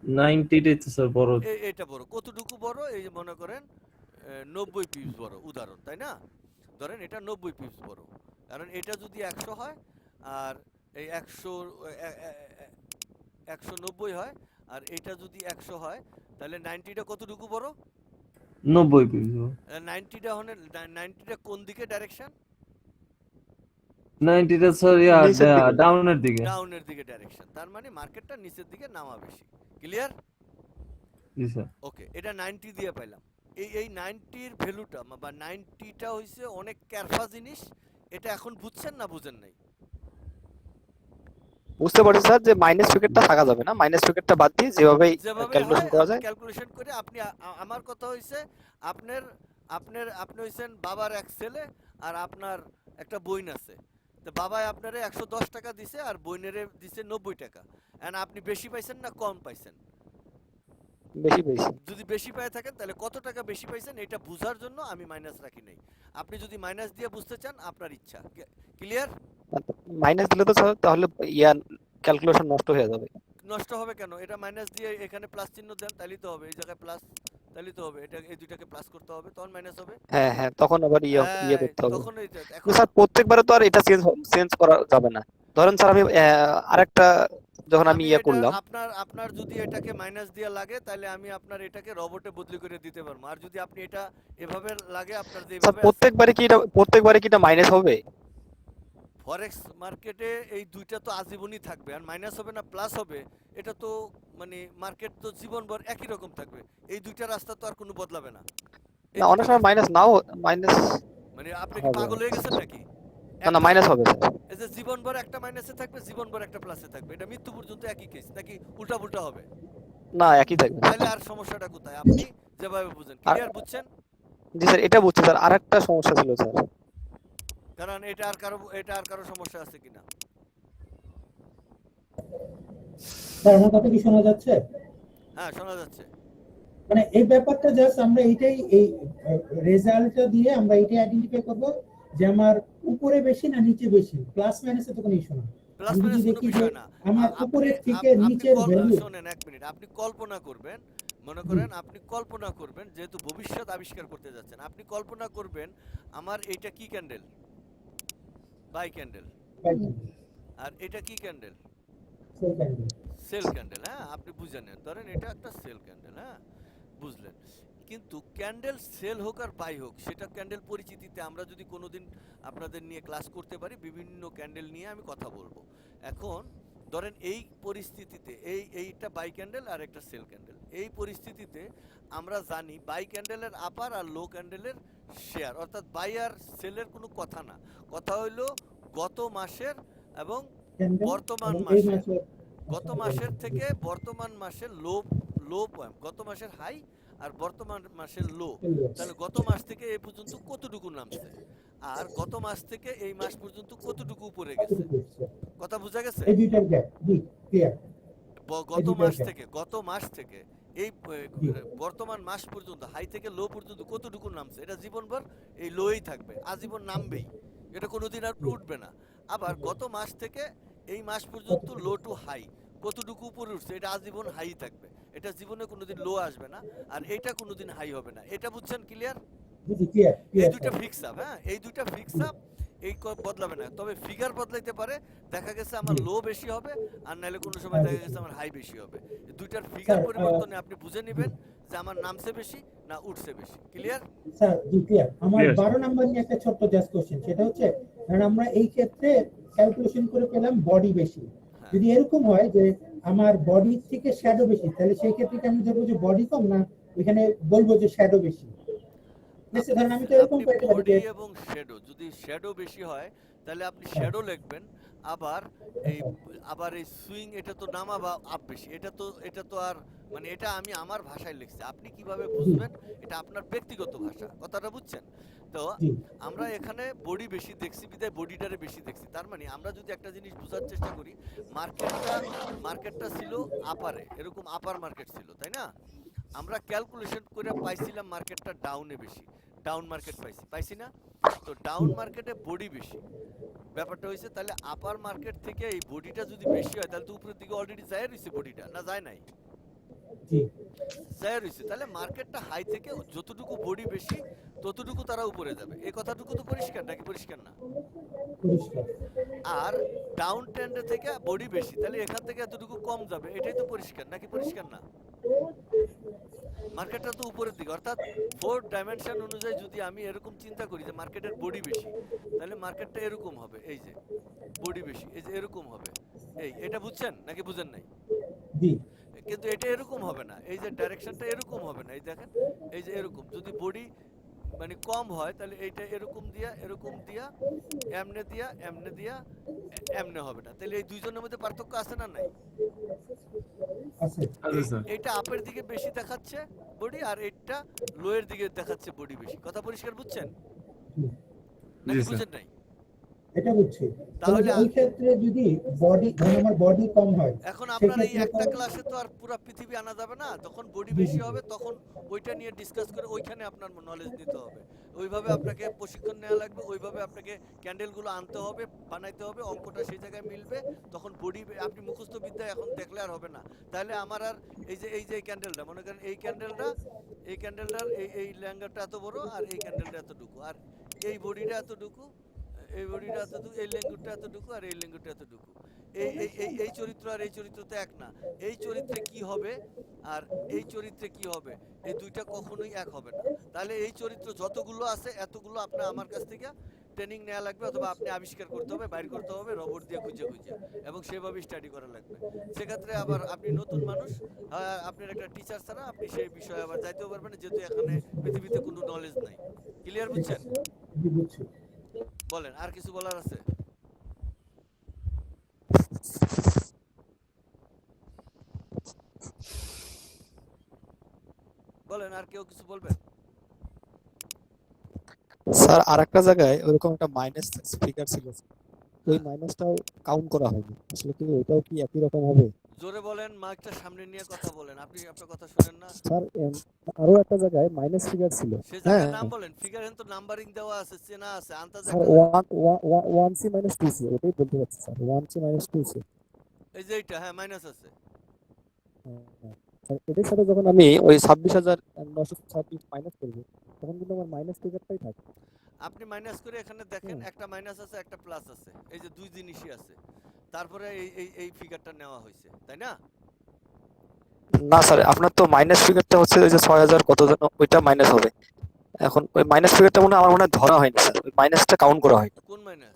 90 তো স্যার বড়। এটা বড়। কতটুকু বড়? এই যে মনে করেন 90 পিপস বড়, উদাহরণ, তাই না? ধরেন এটা 90 পিপস বড়, কারণ এটা যদি 100 হয় আর এই 190 হয়, আর এটা যদি 100 হয়, তাহলে 90টা কতটুকু বড়? 90 পিস। 90টা হলে 90টা কোন দিকে ডাইরেকশন? 90 স্যার নিচের দিকে। ডাউনের দিকে। ডাউনের দিকে ডাইরেকশন, তার মানে মার্কেটটা নিচের দিকে নামা বেশি। ক্লিয়ার? জি স্যার। ওকে, এটা 90 দিয়ে পাইলাম। এই 90-র ভ্যালুটা বা 90টা হইছে অনেক ক্যারফা জিনিস। এটা এখন বুঝছেন না বুঝেন নাই? বুঝতে পারছি স্যার যে মাইনাস ফিগারটা থাকা যাবে না, মাইনাস ফিগারটা বাদ দিয়ে যেভাবে যেভাবে ক্যালকুলেশন হয় করা আপনি যায়। ক্যালকুলেশন করে আপনি আমার কথা হইছে আপনার আপনি হইছেন বাবার এক ছেলে, আর আপনার একটা বইন আছে। তো বাবাই আপনারে 110 টাকা দিছে আর বইনেরে দিছে 90 টাকা। এন্ড আপনি বেশি পাইছেন না কম পাইছেন? বেশি পেয়েছি। যদি বেশি পেয়ে থাকেন তাহলে কত টাকা বেশি পাইছেন এটা বোঝার জন্য আমি মাইনাস রাখি নাই। আপনি যদি মাইনাস দিয়ে বুঝতে চান আপনার ইচ্ছা। ক্লিয়ার? মাইনাস দিলে তো স্যার তাহলে ইয়া ক্যালকুলেশন নষ্ট হয়ে যাবে। নষ্ট হবে কেন? এটা মাইনাস দিয়ে এখানে প্লাস চিহ্ন দেন, তাহলেই তো হবে। এই জায়গায় প্লাস, তাহলেই তো হবে। এটা এই দুইটাকে প্লাস করতে হবে, তখন মাইনাস হবে। হ্যাঁ হ্যাঁ, তখন আবার ইয়ে করতে হবে। তখন কিন্তু স্যার প্রত্যেকবারে তো আর এটা চেঞ্জ করা যাবে না। ধরেন স্যার আমি আরেকটা যখন আমি ইয়ে এটা করলাম। আপনার যদি এটাকে মাইনাস দিয়ে লাগে তাহলে আমি আপনার এটাকে রবটে বদলি করে দিতে পারবো। আর যদি আপনি এটা এভাবে লাগে, আপনার যে স্যার এভাবে প্রত্যেকবারে কি এটা মাইনাস হবে? ফরেক্স মার্কেটে এই দুইটা তো আজীবনই থাকবে, আর মাইনাস হবে না প্লাস হবে, এটা তো মানে মার্কেট তো জীবনভর একই রকম থাকবে। এই দুইটা রাস্তা তো আর কোনো বদলাবে না। না, অনেক সময় মাইনাস মানে আপনি কি পাগল হয়ে গেছেন নাকি? না মাইনাস হবে স্যার। এই যে জীবনভর একটা মাইনাসে থাকবে, জীবনভর একটা প্লাসে থাকবে, এটা মৃত্যু পর্যন্ত একই কেস, নাকি উল্টা হবে? না, একই থাকবে। তাহলে আর সমস্যাটা কোথায়? আপনি যেভাবে বুঝেন। ক্লিয়ার? বুঝছেন? জি স্যার, এটা বুঝছি স্যার। আরেকটা সমস্যা ছিল স্যার। কারণ এটা আর কারো সমস্যা আছে কিনা? স্যার আমার কথা কি শোনা যাচ্ছে? হ্যাঁ, শোনা যাচ্ছে। মানে এই ব্যাপারটা জাস্ট আমরা এইটাই এই রেজাল্টটা দিয়ে আমরা এইটাই আইডেন্টিফাই করব যে আমার উপরে বেশি না নিচে বেশি, প্লাস মাইনাসে তো কোনো ইস্যু না। প্লাস আমি যদি মাইনাস কোনো দেখি যে বিষয় না। আমার আপনি উপরের থেকে নিচের ভ্যালু, শোনেন এক মিনিট, আপনি কল্পনা করবেন, মনে করেন আপনি কল্পনা করবেন, যেহেতু ভবিষ্যৎ আবিষ্কার করতে যাচ্ছেন, আপনি কল্পনা করবেন আমার এইটা কি ক্যান্ডেল, বাই ক্যান্ডেল, আর এটা কি ক্যান্ডেল, সেল ক্যান্ডেল। হ্যাঁ, আপনি বুঝে নেন, ধরেন এটা একটা সেল ক্যান্ডেল। হ্যাঁ, বুঝলেন। কিন্তু ক্যান্ডেল সেল হোক আর বাই হোক, সেটা ক্যান্ডেল পরিচিতিতে আমরা যদি কোনোদিন আপনাদের নিয়ে ক্লাস করতে পারি, বিভিন্ন ক্যান্ডেল নিয়ে আমি কথা বলবো। এখন ধরেন এই পরিস্থিতিতে এইটা বাই ক্যান্ডেল আর একটা সেল ক্যান্ডেল, এই পরিস্থিতিতে আমরা জানি বাই ক্যান্ডেলের আপার আর লো ক্যান্ডেলের শেয়ার, অর্থাৎ বাই আর সেলের কোনো কথা না, কথা হইলো গত মাসের এবং বর্তমান মাসের, গত মাসের থেকে বর্তমান মাসের লো পয়েন্ট, গত মাসের হাই আর বর্তমান মাসের লো। তাহলে গত মাস থেকে এই পর্যন্ত কতটুকু নামছে, আর গত মাস থেকে এই মাস পর্যন্ত কতটুকু উপরে গেছে। কথা বোঝা গেছে? এই দুইটার গ্যাপ। জি ক্লিয়ার। গত মাস থেকে এই বর্তমান মাস পর্যন্ত হাই থেকে লো পর্যন্ত কতটুকু নামছে, এটা জীবনভর এই লোই থাকবে, আজীবন নামবেই, এটা কোনোদিন আর উঠবে না। আবার গত মাস থেকে এই মাস পর্যন্ত লো টু হাই কতটুকু উপরে উঠছে, এটা আজীবন হাই থাকবে, এটা জীবনে কোনোদিন লো আসবে না, আর এটা কোনোদিন হাই হবে না। এটা বুঝছেন? ক্লিয়ার? এই দুটো ফিক্স আপ। হ্যাঁ, এই দুটো ফিক্স আপ, এই বদলাবে না, তবে ফিগার বদলাইতে পারে। দেখা গেছে আমার লো বেশি হবে, আর নাহলে কোনো সময় দেখা গেছে আমার হাই বেশি হবে। এই দুইটার ফিগার পরিবর্তনে আপনি বুঝে নেবেন যে আমার নামছে বেশি না উঠছে বেশি। ক্লিয়ার? স্যার জি ক্লিয়ার। আমার Clear, 12 নাম্বার নিয়ে একটা ছোট্ট জাস্ট কোশ্চেন, সেটা হচ্ছে কারণ আমরা এই ক্ষেত্রে ক্যালকুলেশন করে পেলাম বডি বেশি। হ্যাঁ। যদি এরকম হয় যে আমার বডি থেকে শ্যাডো বেশি, তাহলে সেই ক্ষেত্রে কি আমি ধরবো যে বডি কম, না এখানে বলবো যে শ্যাডো বেশি? ধরেন আমি তো এরকম আপনি করতে পারি বডি যে এবং শ্যাডো, যদি শ্যাডো বেশি হয় তাহলে আপনি শ্যাডো লিখবেন। আবার এই সুইং, এটা তো নামা বা আপ বেশি, এটা তো আর মানে এটা আমি আমার ভাষায় লিখছি, আপনি কিভাবে বুঝবেন এটা আপনার ব্যক্তিগত ভাষা। কথাটা বুঝছেন তো? জি আমরা এখানে বডি বেশি দেখছি বিধায় বডিটারে বেশি দেখছি। তার মানে আমরা যদি একটা জিনিস বোঝার চেষ্টা করি, মার্কেটটা ছিল আপারে, এরকম আপার মার্কেট ছিল, তাই না? আমরা ক্যালকুলেশন করে পাইছিলাম মার্কেটটা ডাউনে বেশি, ডাউন মার্কেট পাইছি না? তো ডাউন মার্কেটে বডি বেশি, ব্যাপারটা হয়েছে তাহলে আপার মার্কেট থেকে এই বডিটা যদি বেশি হয় তাহলে তো উপরের দিকে অলরেডি যায় রয়েছে বডিটা, না যায় নাই? জি যায় রয়েছে। তাহলে মার্কেটটা হাই থেকে যতটুকু বডি বেশি ততটুকু তারা উপরে যাবে, এই কথাটুকু তো পরিষ্কার নাকি পরিষ্কার না? পরিষ্কার। আর ডাউন ট্রেন্ডে থেকে বডি বেশি, তাহলে এখান থেকে এতটুকু কম যাবে, এটাই তো পরিষ্কার নাকি পরিষ্কার না? মার্কেটটা তো উপরের দিকে, অর্থাৎ 4 ডাইমেনশন অনুযায়ী যদি আমি এরকম চিন্তা করি যে মার্কেটের বডি বেশি, তাহলে মার্কেটটা এরকম হবে, এই যে বডি বেশি, এই যে এরকম হবে। এটা বুঝছেন নাকি বুঝেন নাই? জি কিন্তু এটা এরকম হবে না, এই যে ডাইরেকশনটা এরকম হবে না, এই দেখেন, এই যে এরকম যদি বডি মানে কম হয় তাহলে এইটা এরকম দিয়া এমনে দিয়া এমনে হবে না। তাহলে এই দুইজনের মধ্যে পার্থক্য আছে না নাই? আছে। এটা আপের দিকে বেশি দেখাচ্ছে বডি, আর এটা লোয়ের দিকে দেখাচ্ছে বডি বেশি। কথা পরিষ্কার বুঝছেন জি, নাকি বুঝেন নাই? এটা বুঝছি। তাহলে তাহলে ওই ক্ষেত্রে যদি বডি আমার বডি কম হয়, এখন আপনার এই সেক্ষেত্রে একটা ক্লাসে তো আর পুরো পৃথিবী আনা যাবে না, তখন বডি জি, বেশি জি, হবে, তখন ওইটা নিয়ে ডিসকাস করে ওইখানে আপনার নলেজ নিতে হবে, ওইভাবে আপনাকে প্রশিক্ষণ নেওয়া লাগবে, ওইভাবে আপনাকে ক্যান্ডেলগুলো আনতে হবে, বানাইতে হবে, অঙ্কটা সেই জায়গায় মিলবে, তখন বডি আপনি মুখস্থ বিদ্যা এখন দেখলে আর হবে না। তাহলে আমার আর এই যে ক্যান্ডেলটা মনে করেন, এই ক্যান্ডেলটার এই ল্যাঙ্গারটা এত বড়, আর এই ক্যান্ডেলটা এতটুকু, আর এই বডিটা এতটুকু, এই বডিটা এতটুকু, এই লেঙ্গুরটা এতটুকু, আর এই লেঙ্গুরটা এতটুকু। এই চরিত্র আর এই চরিত্র তো এক না। এই চরিত্রে কি হবে আর এই চরিত্রে কি হবে, এই দুইটা কখনোই এক হবে না। তাহলে এই চরিত্র যতগুলো আছে এতগুলো আপনার আমার কাছ থেকে ট্রেনিং নেওয়া লাগবে, অথবা আপনি আবিষ্কার করতে হবে, বাইর করতে হবে রবট দিয়ে খুঁজে এবং সেভাবে স্টাডি করা লাগবে। সেক্ষেত্রে আবার আপনি নতুন মানুষ, আপনার একটা টিচার ছাড়া আপনি সেই বিষয়ে আবার যাইতেও পারবেন না, যেহেতু এখানে পৃথিবীতে কোনো নলেজ নাই। ক্লিয়ার বুঝছেন? জি বুঝছি। বলেন, আর কিছু বলার আছে? বলেন, আর কেউ কিছু বলবেন? স্যার আরেকটা জায়গায় ওরকম একটা মাইনাস ফিগার ছিল, ওই মাইনাসটাও কাউন্ট করা হয়নি, আসলে কি ওটাও কি একই রকম হবে? জোরে বলেন, মাইকটা সামনে নিয়ে কথা বলেন, আপনি আপনার কথা শুনেন না। স্যার আরো একটা জায়গায় মাইনাস ফিগার ছিল। সে হ্যাঁ জায়গার নাম বলেন, ফিগার তো নাম্বারিং দেওয়া আছে, চেনা আছে, আন্তাজ স্যার, একটা। One C minus two C, ওটাই বলতে চাচ্ছি sir, one C minus two C. এই যে এইটা, হ্যাঁ মাইনাস আছে। স্যার এটার সাথে যখন আমি ওই 26,926 মাইনাস করবো, তখন কিন্তু আমার মাইনাস ফিগারটাই থাকে। আপনি মাইনাস করে এখানে দেখেন, একটা মাইনাস আছে একটা প্লাস আছে, এই যে দুই জিনিসই আছে, তারপরে এই ফিগারটা নেওয়া হয়েছে, তাই না? না স্যার, আপনার তো মাইনাস ফিগারটা হচ্ছে ওই যে 6,000 কত যেন, ওইটা মাইনাস হবে। এখন ওই মাইনাস ফিগারটা আমার মনে হয় ধরা হয়নি স্যার, ওই মাইনাসটা কাউন্ট করা হয়নি। কোন মাইনাস?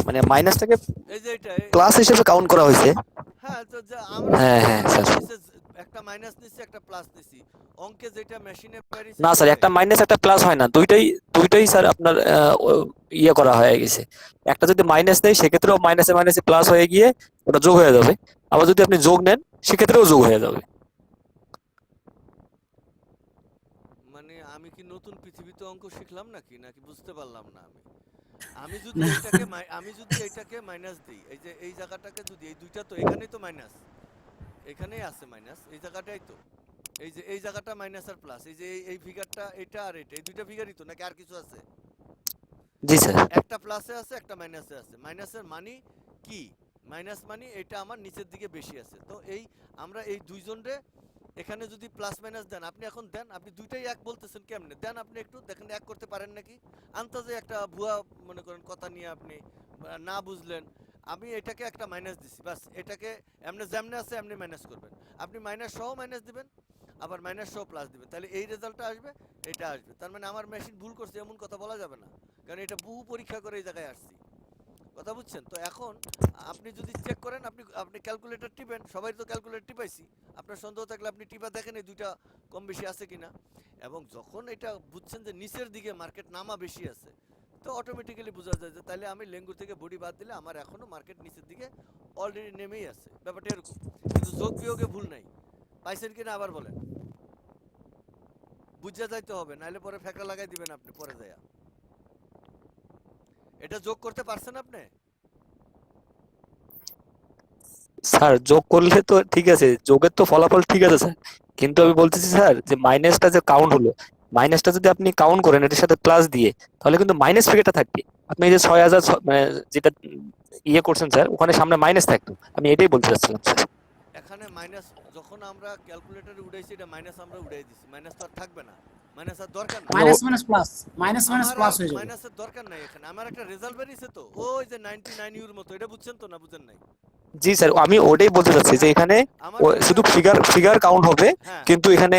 মানে মাইনাসটাকে এই যে এটা প্লাস হিসেবে কাউন্ট করা হয়েছে। হ্যাঁ, তো আমরা হ্যাঁ হ্যাঁ স্যার। একটা মাইনাস নিছি একটা প্লাস নিছি, অঙ্কে যেটা মেশিনে বেরিয়েছে না স্যার, একটা মাইনাস একটা প্লাস হয় না, দুইটাই দুইটাই স্যার আপনার ইয়ে করা হয়ে গেছে। একটা যদি মাইনাস দেয় সেক্ষেত্রেও মাইনাসে মাইনাসে প্লাস হয়ে গিয়ে ওটা যোগ হয়ে যাবে, আবার যদি আপনি যোগ নেন সেক্ষেত্রেও যোগ হয়ে যাবে। মানে আমি কি নতুন পৃথিবীতে অঙ্ক শিখলাম নাকি নাকি বুঝতে পারলাম না আমি। আমি যদি এটাকে মাইনাস দিই, এই যে এই জায়গাটাকে যদি, এই দুইটা তো এখানেই তো মাইনাস, এখানেই আছে মাইনাস, এই জায়গাটাই তো, এই যে এই জায়গাটা মাইনাস আর প্লাস, এই যে এই ফিগারটা, এটা আর এটা, এই দুইটা ফিগারই তো, নাকি আর কিছু আছে? জি স্যার। একটা প্লাসে আছে একটা মাইনাসে আছে, মাইনাসের মানে কি? মাইনাস মানে এটা আমার নিচের দিকে বেশি আছে, তো এই আমরা এই দুইজনরে এখানে যদি প্লাস মাইনাস দেন, আপনি এখন দেন, আপনি দুইটাই এক বলতেছেন, কেমনে দেন আপনি একটু দেখেন, এক করতে পারেন নাকি? আন্তাজে একটা ভুয়া মনে করেন কথা নিয়ে আপনি না বুঝলেন, আমি এটাকে একটা মাইনাস দিছি, বাস এটাকে এমনি যেমনে আছে এমনি মাইনাস করবেন, আপনি মাইনাস সহ মাইনাস দিবেন, আবার মাইনাস সহ প্লাস দিবেন, তাহলে এই রেজাল্টটা আসবে, এটা আসবে, তার মানে আমার মেশিন ভুল করছে এমন কথা বলা যাবে না, কারণ এটা বহু পরীক্ষা করে এই জায়গায় আসছি, কথা বুঝছেন? তো এখন আপনি যদি চেক করেন, আপনি ক্যালকুলেটর টিপেন, সবাই তো ক্যালকুলেটর টিপাইছি, আপনার সন্দেহ থাকলে আপনি টিপা দেখেন এই দুইটা কম বেশি আছে কিনা, এবং যখন এটা বুঝছেন যে নিচের দিকে মার্কেট নামা বেশি আছে, তো অটোমেটিক্যালি বোঝা যায় যে তাহলে আমি লেঙ্গুর থেকে বডি বাদ দিলে আমার এখনো মার্কেট নিচের দিকে অলরেডি নেমেই আছে, ব্যাপারটা এরকম, কিন্তু যোগ বিয়োগে ভুল নাই, পাইছেন কিনা আবার বলেন, বুঝা যাইতে হবে, নাহলে পরে ফেঁকা লাগাই দিবেন আপনি পরে যায়া। এটা যোগ করতে পারছেন আপনি? স্যার যোগ করলে তো ঠিক আছে, যোগের তো ফলাফল ঠিক আছে স্যার, কিন্তু আমি বলতেছি স্যার যে মাইনাসটা যে কাউন্ট হলো, মাইনাসটা যদি আপনি কাউন্ট করেন এটার সাথে প্লাস দিয়ে, তাহলে কিন্তু মাইনাস ফিগারটা থাকবে। আপনি এই যে 6,000 মানে যেটা ইয়ে করছেন স্যার, ওখানে সামনে মাইনাস থাকতো, আমি এটাই বলতে চাচ্ছিলাম স্যার। এখানে মাইনাস যখন আমরা ক্যালকুলেটরে উঠাইছি, এটা মাইনাস আমরা উঠাই দিছি, মাইনাস তো আর থাকবে না, মাইনাস আর দরকার নাই, minus minus plus, minus minus আমার প্লাস হয়ে যাবে। মাইনাসের দরকার নাই, এখানে আমার একটা রেজাল্ট বেরিয়েছে তো, ওই যে 99 ইউর মতো, এটা বুঝছেন তো না বুঝেন নাই? জি স্যার, আমি ওটাই বলতে চাচ্ছি যে এখানে আমার শুধু ফিগার ফিগার কাউন্ট হবে, হ্যাঁ, কিন্তু এখানে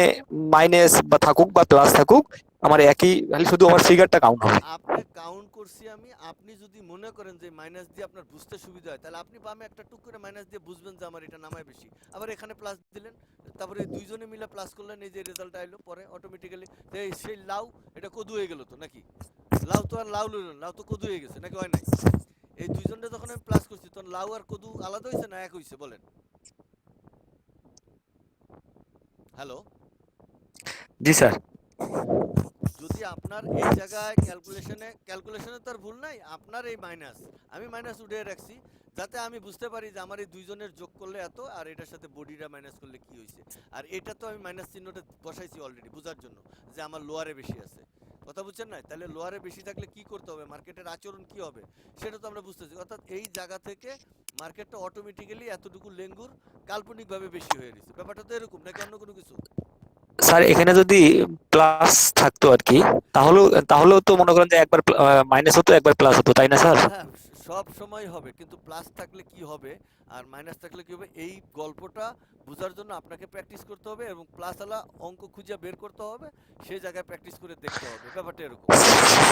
মাইনাস বা থাকুক বা প্লাস থাকুক, আমার একই, খালি শুধু আমার ফিগারটা কাউন্ট হবে। আপনি কাউন্ট করছি আমি, আপনি যদি মনে করেন যে মাইনাস দিয়ে আপনার বুঝতে সুবিধা হয়, তাহলে আপনি বামে একটা টুক করে মাইনাস দিয়ে বুঝবেন যে আমার এটা নামায় বেশি, আবার এখানে প্লাস দিলেন, তারপরে দুইজনে মিলে প্লাস করলেন, এই যে রেজাল্ট আইলো পরে অটোমেটিক্যালি, সেই লাউ এটা কদু হয়ে গেল তো নাকি? লাউ তো আর লাউ লইল, লাউ তো কদু হয়ে গেছে নাকি, হয় নাই? এই দুইজনটা যখন আমি প্লাস করছি, তখন লাউ আর কদু আলাদা হয়েছে না এক হয়েছে বলেন? হ্যালো, জি স্যার। যদি আপনার এই জায়গায় ক্যালকুলেশনে তো আর ভুল নাই, আপনার এই মাইনাস, আমি মাইনাস উঠে রাখছি যাতে আমি বুঝতে পারি যে আমার এই দুইজনের যোগ করলে এত, আর এটার সাথে বডিটা মাইনাস করলে কি হয়েছে, আর এটা তো আমি মাইনাস চিহ্নটা বসাইছি অলরেডি বোঝার জন্য যে আমার লোয়ারে বেশি আছে, কথা বুঝছেন না? তাহলে লোয়ারে বেশি থাকলে কি করতে হবে, মার্কেটের আচরণ কি হবে, সেটা তো আমরা বুঝতেছি, অর্থাৎ এই জায়গা থেকে মার্কেটটা অটোমেটিক্যালি এতটুকু লেঙ্গুর কাল্পনিকভাবে বেশি হয়ে গেছে, ব্যাপারটা তো এরকম নাকি অন্য কোনো কিছু? স্যার এখানে যদি প্লাস থাকতো আর কি, তাহলেও তাহলেও তো মনে করেন যে একবার মাইনাস হতো একবার প্লাস হতো, তাই না স্যার? হ্যাঁ, সব সময় হবে, কিন্তু প্লাস থাকলে কি হবে আর মাইনাস থাকলে কি হবে, এই গল্পটা বোঝার জন্য আপনাকে প্র্যাকটিস করতে হবে, এবং প্লাস আলা অঙ্ক খুঁজে বের করতে হবে, সেই জায়গায় প্র্যাকটিস করে দেখতে হবে, ব্যাপারটা এরকম।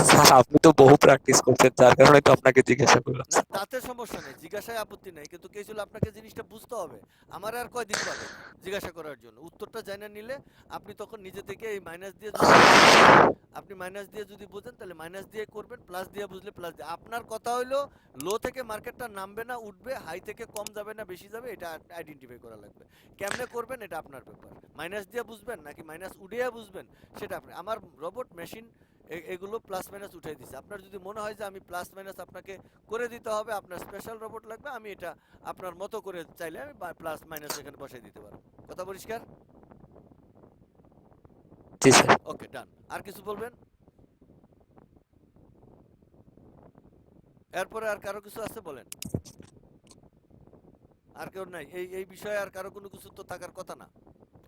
স্যার আপনি তো বহু প্র্যাকটিস করছেন, যার কারণে তো আপনাকে জিজ্ঞাসা করলাম। না, তাতে সমস্যা নেই, জিজ্ঞাসায় আপত্তি নাই, কিন্তু কে ছিল আপনাকে জিনিসটা বুঝতে হবে, আমার আর কয়দিন পাবে জিজ্ঞাসা করার জন্য, উত্তরটা জানা নিলে আপনি তখন নিজে থেকে এই মাইনাস দিয়ে আপনি মাইনাস দিয়ে যদি বোঝেন তাহলে মাইনাস দিয়ে করবেন, প্লাস দিয়ে বুঝলে প্লাস দিয়ে। আপনার কথা হইলো লো থেকে মার্কেটটা নামবে না উঠবে, হাই থেকে কম যাবে না বেশি যাবে, এটা আইডেন্টিফাই করা লাগবে। কেমনে করবেন এটা আপনার ব্যাপার। মাইনাস দিয়ে বুঝবেন নাকি মাইনাস উড়িয়ে বুঝবেন সেটা আপনি। আমার রোবট মেশিন এগুলো প্লাস মাইনাস উঠাই দিচ্ছে। আপনার যদি মনে হয় যে আমি প্লাস মাইনাস আপনাকে করে দিতে হবে, আপনার স্পেশাল রোবট লাগবে, আমি এটা আপনার মতো করে চাইলে আমি প্লাস মাইনাস এখানে বসাই দিতে পারবো। কথা পরিষ্কার? জি স্যার। ওকে, ডান। আর কিছু বলবেন? এরপরে আর কারো কিছু আছে বলেন। আর কেউ নাই এই বিষয়ে? আর কারো কোনো কিছু তো থাকার কথা না,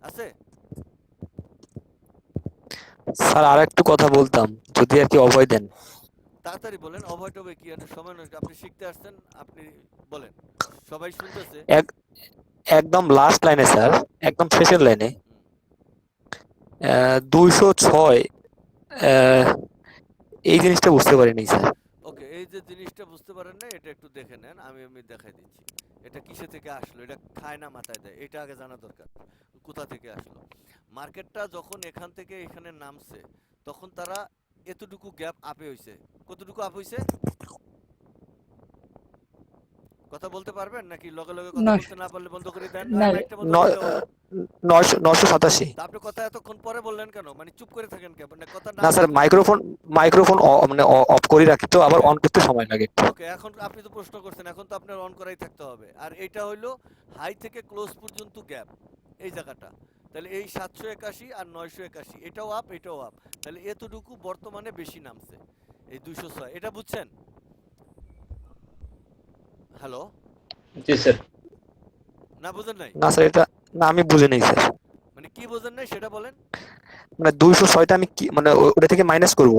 আছে? স্যার আর একটু কথা বলতাম যদি আর কি অভয় দেন। তাড়াতাড়ি বলেন, অভয় টভয় কি, একটা সময় নষ্ট। আপনি শিখতে আসছেন, আপনি বলেন, সবাই শুনতেছে। এক একদম লাস্ট লাইনে স্যার, একদম শেষের লাইনে 206 এই জিনিসটা বুঝতে পারিনি স্যার। ওকে, এই যে জিনিসটা বুঝতে পারেন না, এটা একটু দেখে নেন, আমি দেখাই দিচ্ছি। এটা কিসে থেকে আসলো, এটা খায় না মাথায় দেয়, এটা আগে জানা দরকার। কোথা থেকে আসলো? মার্কেটটা যখন এখান থেকে এখানে নামছে তখন তারা এতটুকু গ্যাপ আপে হইছে। কতটুকু আপ হইছে কথা বলতে পারবেন নাকি লগে লগে কথা না বলতে না পারলে বন্ধ করে দেন? না মাইকটা বন্ধ করে দেওয়া। 987। তা আপনি কথা এতক্ষণ পরে বললেন কেন? মানে চুপ করে থাকেন কেন? মানে কথা না না স্যার, বললে- মাইক্রোফোন মানে অফ করে রাখি তো, আবার অন করতে সময় লাগে একটু। ওকে, এখন আপনি তো প্রশ্ন করছেন, এখন তো আপনার অন করাই থাকতে হবে। আর এটা হইলো হাই থেকে ক্লোজ পর্যন্ত গ্যাপ, এই জায়গাটা। তাহলে এই 781 আর 981 এটাও আপ এটাও আপ, তাহলে এতটুকু বর্তমানে বেশি নামছে এই 206। এটা বুঝছেন? হ্যালো, জি স্যার। না বুঝেন নাই? না স্যার, এটা না আমি বুঝে নেই স্যার। মানে কি বুঝেন নাই সেটা বলেন। মানে 206টা আমি কি মানে ওটা থেকে মাইনাস করব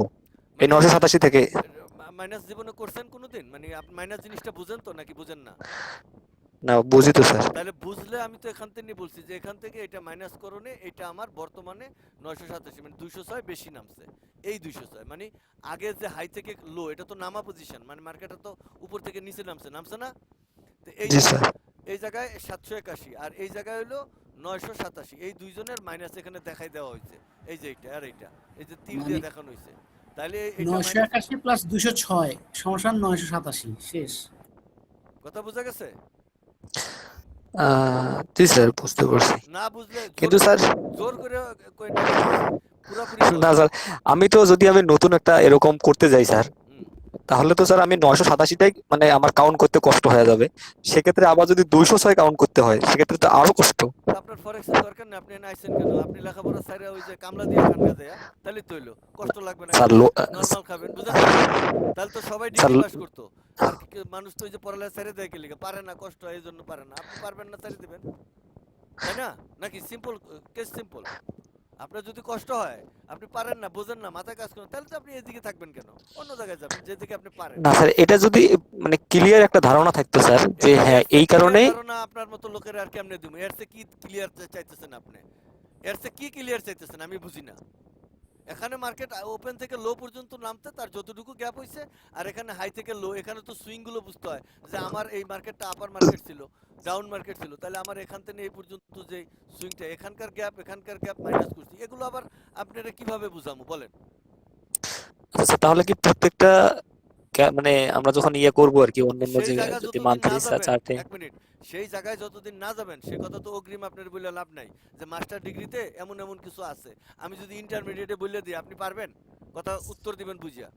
এই 987 থেকে? মাইনাস জীবনে করছেন কোনোদিন? মানে আপনি মাইনাস জিনিসটা বুঝেন তো নাকি বুঝেন না? না বুঝি তো স্যার। তাহলে বুঝলে আমি তো এখান থেকে বলছি যে এখান থেকে এটা মাইনাস করণে এটা আমার বর্তমানে 987, মানে 206 বেশি নামছে। এই 206 মানে আগে যে হাই থেকে লো, এটা তো নামা পজিশন, মানে মার্কেটে তো উপর থেকে নিচে নামছে না? তো জি স্যার। এই জায়গায় 781 আর এই জায়গায় হলো 987, এই দুইজনের মাইনাস এখানে দেখাই দেওয়া হয়েছে। এই যে এইটা আর এইটা, এই যে তীর দিয়ে মানে দেখানো হয়েছে। তাহলে এটা 981 প্লাস 206 সমান 987 শেষ। কথা বোঝা গেছে? জি স্যার, বুঝতে পারছি। না বুঝলে কিন্তু স্যার জোর করে কই না, পুরোপুরি না স্যার, আমি তো যদি আমি নতুন একটা এরকম করতে যাই স্যার, তাহলে তো স্যার আমি 987টাই মানে আমার কাউন্ট করতে কষ্ট হয়ে যাবে। সেক্ষেত্রে আবার যদি 206 কাউন্ট করতে হয় সেক্ষেত্রে তো আরো কষ্ট। আপনার ফরেক্সের দরকার না, আপনি এনে আইছেন কেন? আপনি লেখাপড়া ছাইরা ওই যে কামলা দিয়ে খান গা দেয়া, তাহলে তো হইলো কষ্ট লাগবে না, স্যার নরমাল খাবেন, বুঝেন? তাহলে তো সবাই স্যার ডিগ্রি পাস করতো। আর মানুষ তো ওই যে পড়ালেখা ছেড়ে দেয় কি লিগে? পারে না, কষ্ট হয়, এই জন্য পারে না। আপনি পারবেন না, ছেড়ে দিবেন, তাই না? নাকি সিম্পল কেস? সিম্পল। আপনার যদি কষ্ট হয়, আপনি পারেন না, বোঝেন না, মাথায় কাজ করেন, তাহলে তো আপনি এদিকে থাকবেন কেন? অন্য জায়গায় যাবেন যেদিকে আপনি পারেন। না স্যার, এটা যদি মানে ক্লিয়ার একটা ধারণা থাকতো স্যার যে হ্যাঁ এই কারণেই। ধারণা আপনার মতো লোকের আর কেমনে দিমু? এর চেয়ে কি ক্লিয়ার চাইতেছেন আপনি? এর চেয়ে কি ক্লিয়ার চাইতেছেন আমি বুঝি না। এখানে মার্কেট ওপেন থেকে লো পর্যন্ত নামতে তার যতটুকু গ্যাপ হইছে, আর এখানে হাই থেকে লো, এখানে তো সুইং গুলো বুঝতে হয় যে আমার এই মার্কেটটা আপার মার্কেট ছিল, ডাউন মার্কেট ছিল, তাহলে আমার এখান থেকে এই পর্যন্ত যে সুইংটা, এখানকার গ্যাপ মাইনাস করছি, এগুলো আবার আপনারা কিভাবে বুঝামু বলেন? আচ্ছা, তাহলে কি প্রত্যেকটা মানে আমরা যখন ইয়ে করবো আর কি অন্যান্য সেই যে জায়গা যদি যতদিন মান্থলি না যাবেন, চার্টে। এক মিনিট, সেই জায়গায় যতদিন না যাবেন সে কথা তো অগ্রিম আপনার বলে লাভ নাই যে মাস্টার ডিগ্রিতে এমন এমন কিছু আছে। আমি যদি ইন্টারমিডিয়েটে বলে দিই, আপনি পারবেন? কথা উত্তর দিবেন বুঝিয়া।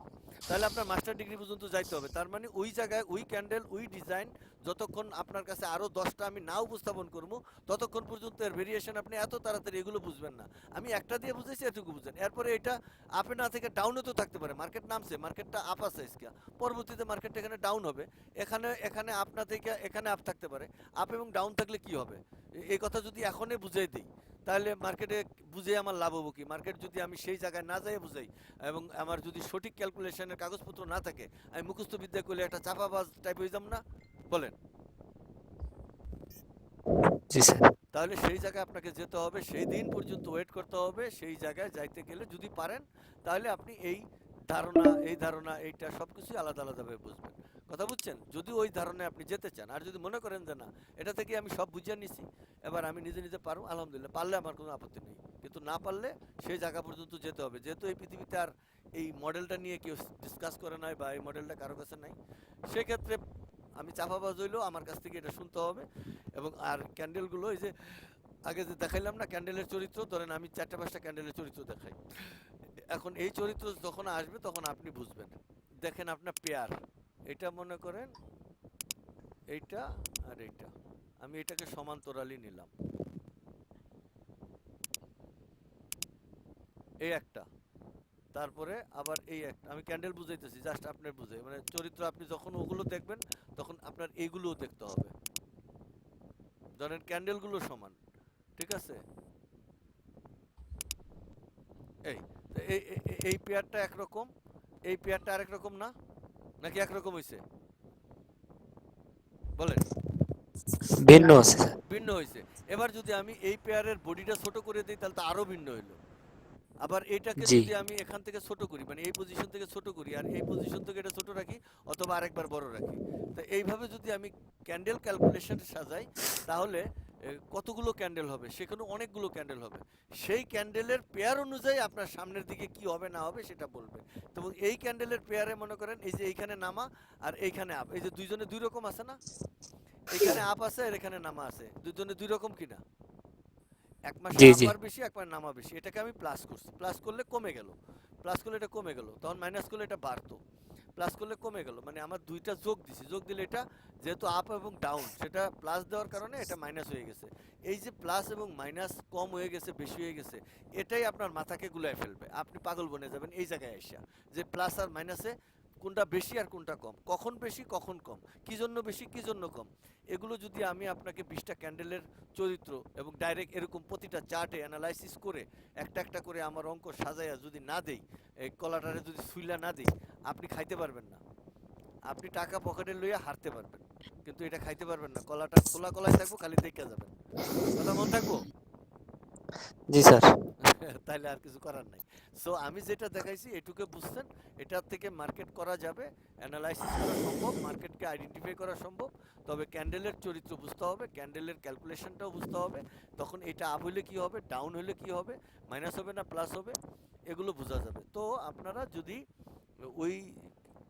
তাহলে আপনার মাস্টার ডিগ্রি পর্যন্ত যাইতে হবে। তার মানে ওই জায়গায় ওই ক্যান্ডেল ওই ডিজাইন যতক্ষণ আপনার কাছে আরো 10টা আমি না উপস্থাপন করবো, ততক্ষণ পর্যন্ত এর ভেরিয়েশন আপনি এত তাড়াতাড়ি এগুলো বুঝবেন না। আমি একটা দিয়ে বুঝেছি, এটুকু বুঝেন। এরপরে এটা আপে না থেকে ডাউনে তো থাকতে পারে। মার্কেট নামছে, মার্কেটটা আপ আছে আজকে, পরবর্তীতে মার্কেটটা এখানে ডাউন হবে, এখানে আপ না থেকে এখানে আপ থাকতে পারে। আপ এবং ডাউন থাকলে কি হবে এই কথা যদি এখনই বুঝাই দিই, তাহলে মার্কেটে বুঝে আমার লাভ হবো কি? মার্কেট যদি আমি সেই জায়গায় না যাই বুঝাই, এবং আমার যদি সঠিক ক্যালকুলেশনের কাগজপত্র না থাকে, আমি মুখস্থ বিদ্যা করলে একটা চাপাবাজ টাইপ হয়ে যাব না? বলেন। জি স্যার। তাহলে সেই জায়গায় আপনাকে যেতে হবে, সেই দিন পর্যন্ত ওয়েট করতে হবে। সেই জায়গায় যাইতে গেলে যদি পারেন, তাহলে আপনি এই ধারণা এইটা সবকিছু আলাদা আলাদাভাবে বুঝবেন। কথা বুঝছেন? যদি ওই ধারণায় আপনি যেতে চান, আর যদি মনে করেন যে না এটা থেকে আমি সব বুঝিয়ে নিছি, এবার আমি নিজে নিজে পারবো, আলহামদুলিল্লাহ, পারলে আমার কোনো আপত্তি নেই। কিন্তু না পারলে সেই জায়গা পর্যন্ত যেতে হবে। যেহেতু এই পৃথিবীতে আর এই মডেলটা নিয়ে কেউ ডিসকাস করে নাই বা এই মডেলটা কারো কাছে নাই, সেক্ষেত্রে আমি চাপাবাজ হইলেও আমার কাছ থেকে এটা শুনতে হবে। এবং আর ক্যান্ডেলগুলো এই যে আগে যে দেখাইলাম না ক্যান্ডেলের চরিত্র, ধরেন আমি 4টা 5টা ক্যান্ডেলের চরিত্র দেখাই। এখন এই চরিত্র যখন আসবে তখন আপনি বুঝবেন। দেখেন আপনার পেয়ার, এটা মনে করেন এইটা আর এইটা, আমি এটাকে সমান্তরালই নিলাম, এই একটা, তারপরে আবার এই একটা। আমি ক্যান্ডেল বুঝাইতেছি জাস্ট আপনার বুঝে, মানে চরিত্র আপনি যখন ওগুলো দেখবেন তখন আপনার এইগুলোও দেখতে হবে। ধরেন ক্যান্ডেলগুলো সমান, ঠিক আছে? এই তো এই পেয়ারটা একরকম, এই পেয়ারটা আরেক রকম না, নাকি একরকম হইছে বলেন? ভিন্ন আছে স্যার। ভিন্ন হয়েছে। এবার যদি আমি এই পেয়ারের বডিটা ছোট করে দিই তাহলে তো আরো ভিন্ন হইলো। আবার এটাকে জি। যদি আমি এখান থেকে ছোট করি, মানে এই পজিশন থেকে ছোট করি আর এই পজিশন থেকে এটা ছোট রাখি অথবা আরেকবার বড় রাখি, তো এইভাবে যদি আমি ক্যান্ডেল ক্যালকুলেশন সাজাই তাহলে কতগুলো ক্যান্ডেল হবে, সেখানে অনেকগুলো ক্যান্ডেল হবে। সেই ক্যান্ডেলের পেয়ার অনুযায়ী আপনার সামনের দিকে কি হবে না হবে সেটা বলবে। তো এই ক্যান্ডেলের পেয়ারে মনে করেন এই যে এইখানে নামা আর এইখানে আপ, এই যে দুইজনে দুই রকম আছে না, এখানে আপ আছে আর এখানে নামা আছে, দুইজনে দুই রকম কিনা? এক মাসে জি জি। আপার বেশি এক মাসে নামা বেশি, এটাকে আমি প্লাস করছি, প্লাস করলে কমে গেল, প্লাস করলে এটা কমে গেল, তখন মাইনাস করলে এটা বাড়তো, প্লাস করলে কমে গেল, মানে আমার দুইটা যোগ দিছি, যোগ দিলে এটা যেহেতু আপ এবং ডাউন সেটা প্লাস দেওয়ার কারণে এটা মাইনাস হয়ে গেছে। এই যে প্লাস এবং মাইনাস কম হয়ে গেছে বেশি হয়ে গেছে, এটাই আপনার মাথাকে গুলায় ফেলবে, আপনি পাগল বনে যাবেন এই জায়গায় এসে যে প্লাস আর মাইনাসে কোনটা বেশি আর কোনটা কম, কখন বেশি কখন কম, কি জন্য বেশি কি জন্য কম। এগুলো যদি আমি আপনাকে 20টা ক্যান্ডেলের চরিত্র এবং ডাইরেক্ট এরকম প্রতিটা চার্টে অ্যানালাইসিস করে একটা একটা করে আমার অঙ্ক সাজাইয়া যদি না দেই, এই কলাটারে যদি সুইলা না দিই, আপনি খাইতে পারবেন না। আপনি টাকা পকেটে লইয়া হারতে পারবেন, কিন্তু এটা খাইতে পারবেন না। কলাটা খোলা কলাই থাকবো, খালি দেখে যাবেন। কথা মন থাকবো? জি স্যার। তাইলে আর কিছু করার নাই। সো আমি যেটা দেখাইছি এটুকু বুঝছেন, এটার থেকে মার্কেট করা যাবে, অ্যানালাইসিস করা সম্ভব, মার্কেটকে আইডেন্টিফাই করা সম্ভব। তবে ক্যান্ডেলের চরিত্র বুঝতে হবে, ক্যান্ডেলের ক্যালকুলেশনটাও বুঝতে হবে, তখন এটা আপ হইলে কি হবে, ডাউন হইলে কি হবে, মাইনাস হবে না প্লাস হবে, এগুলো বোঝা যাবে। তো আপনারা যদি ওই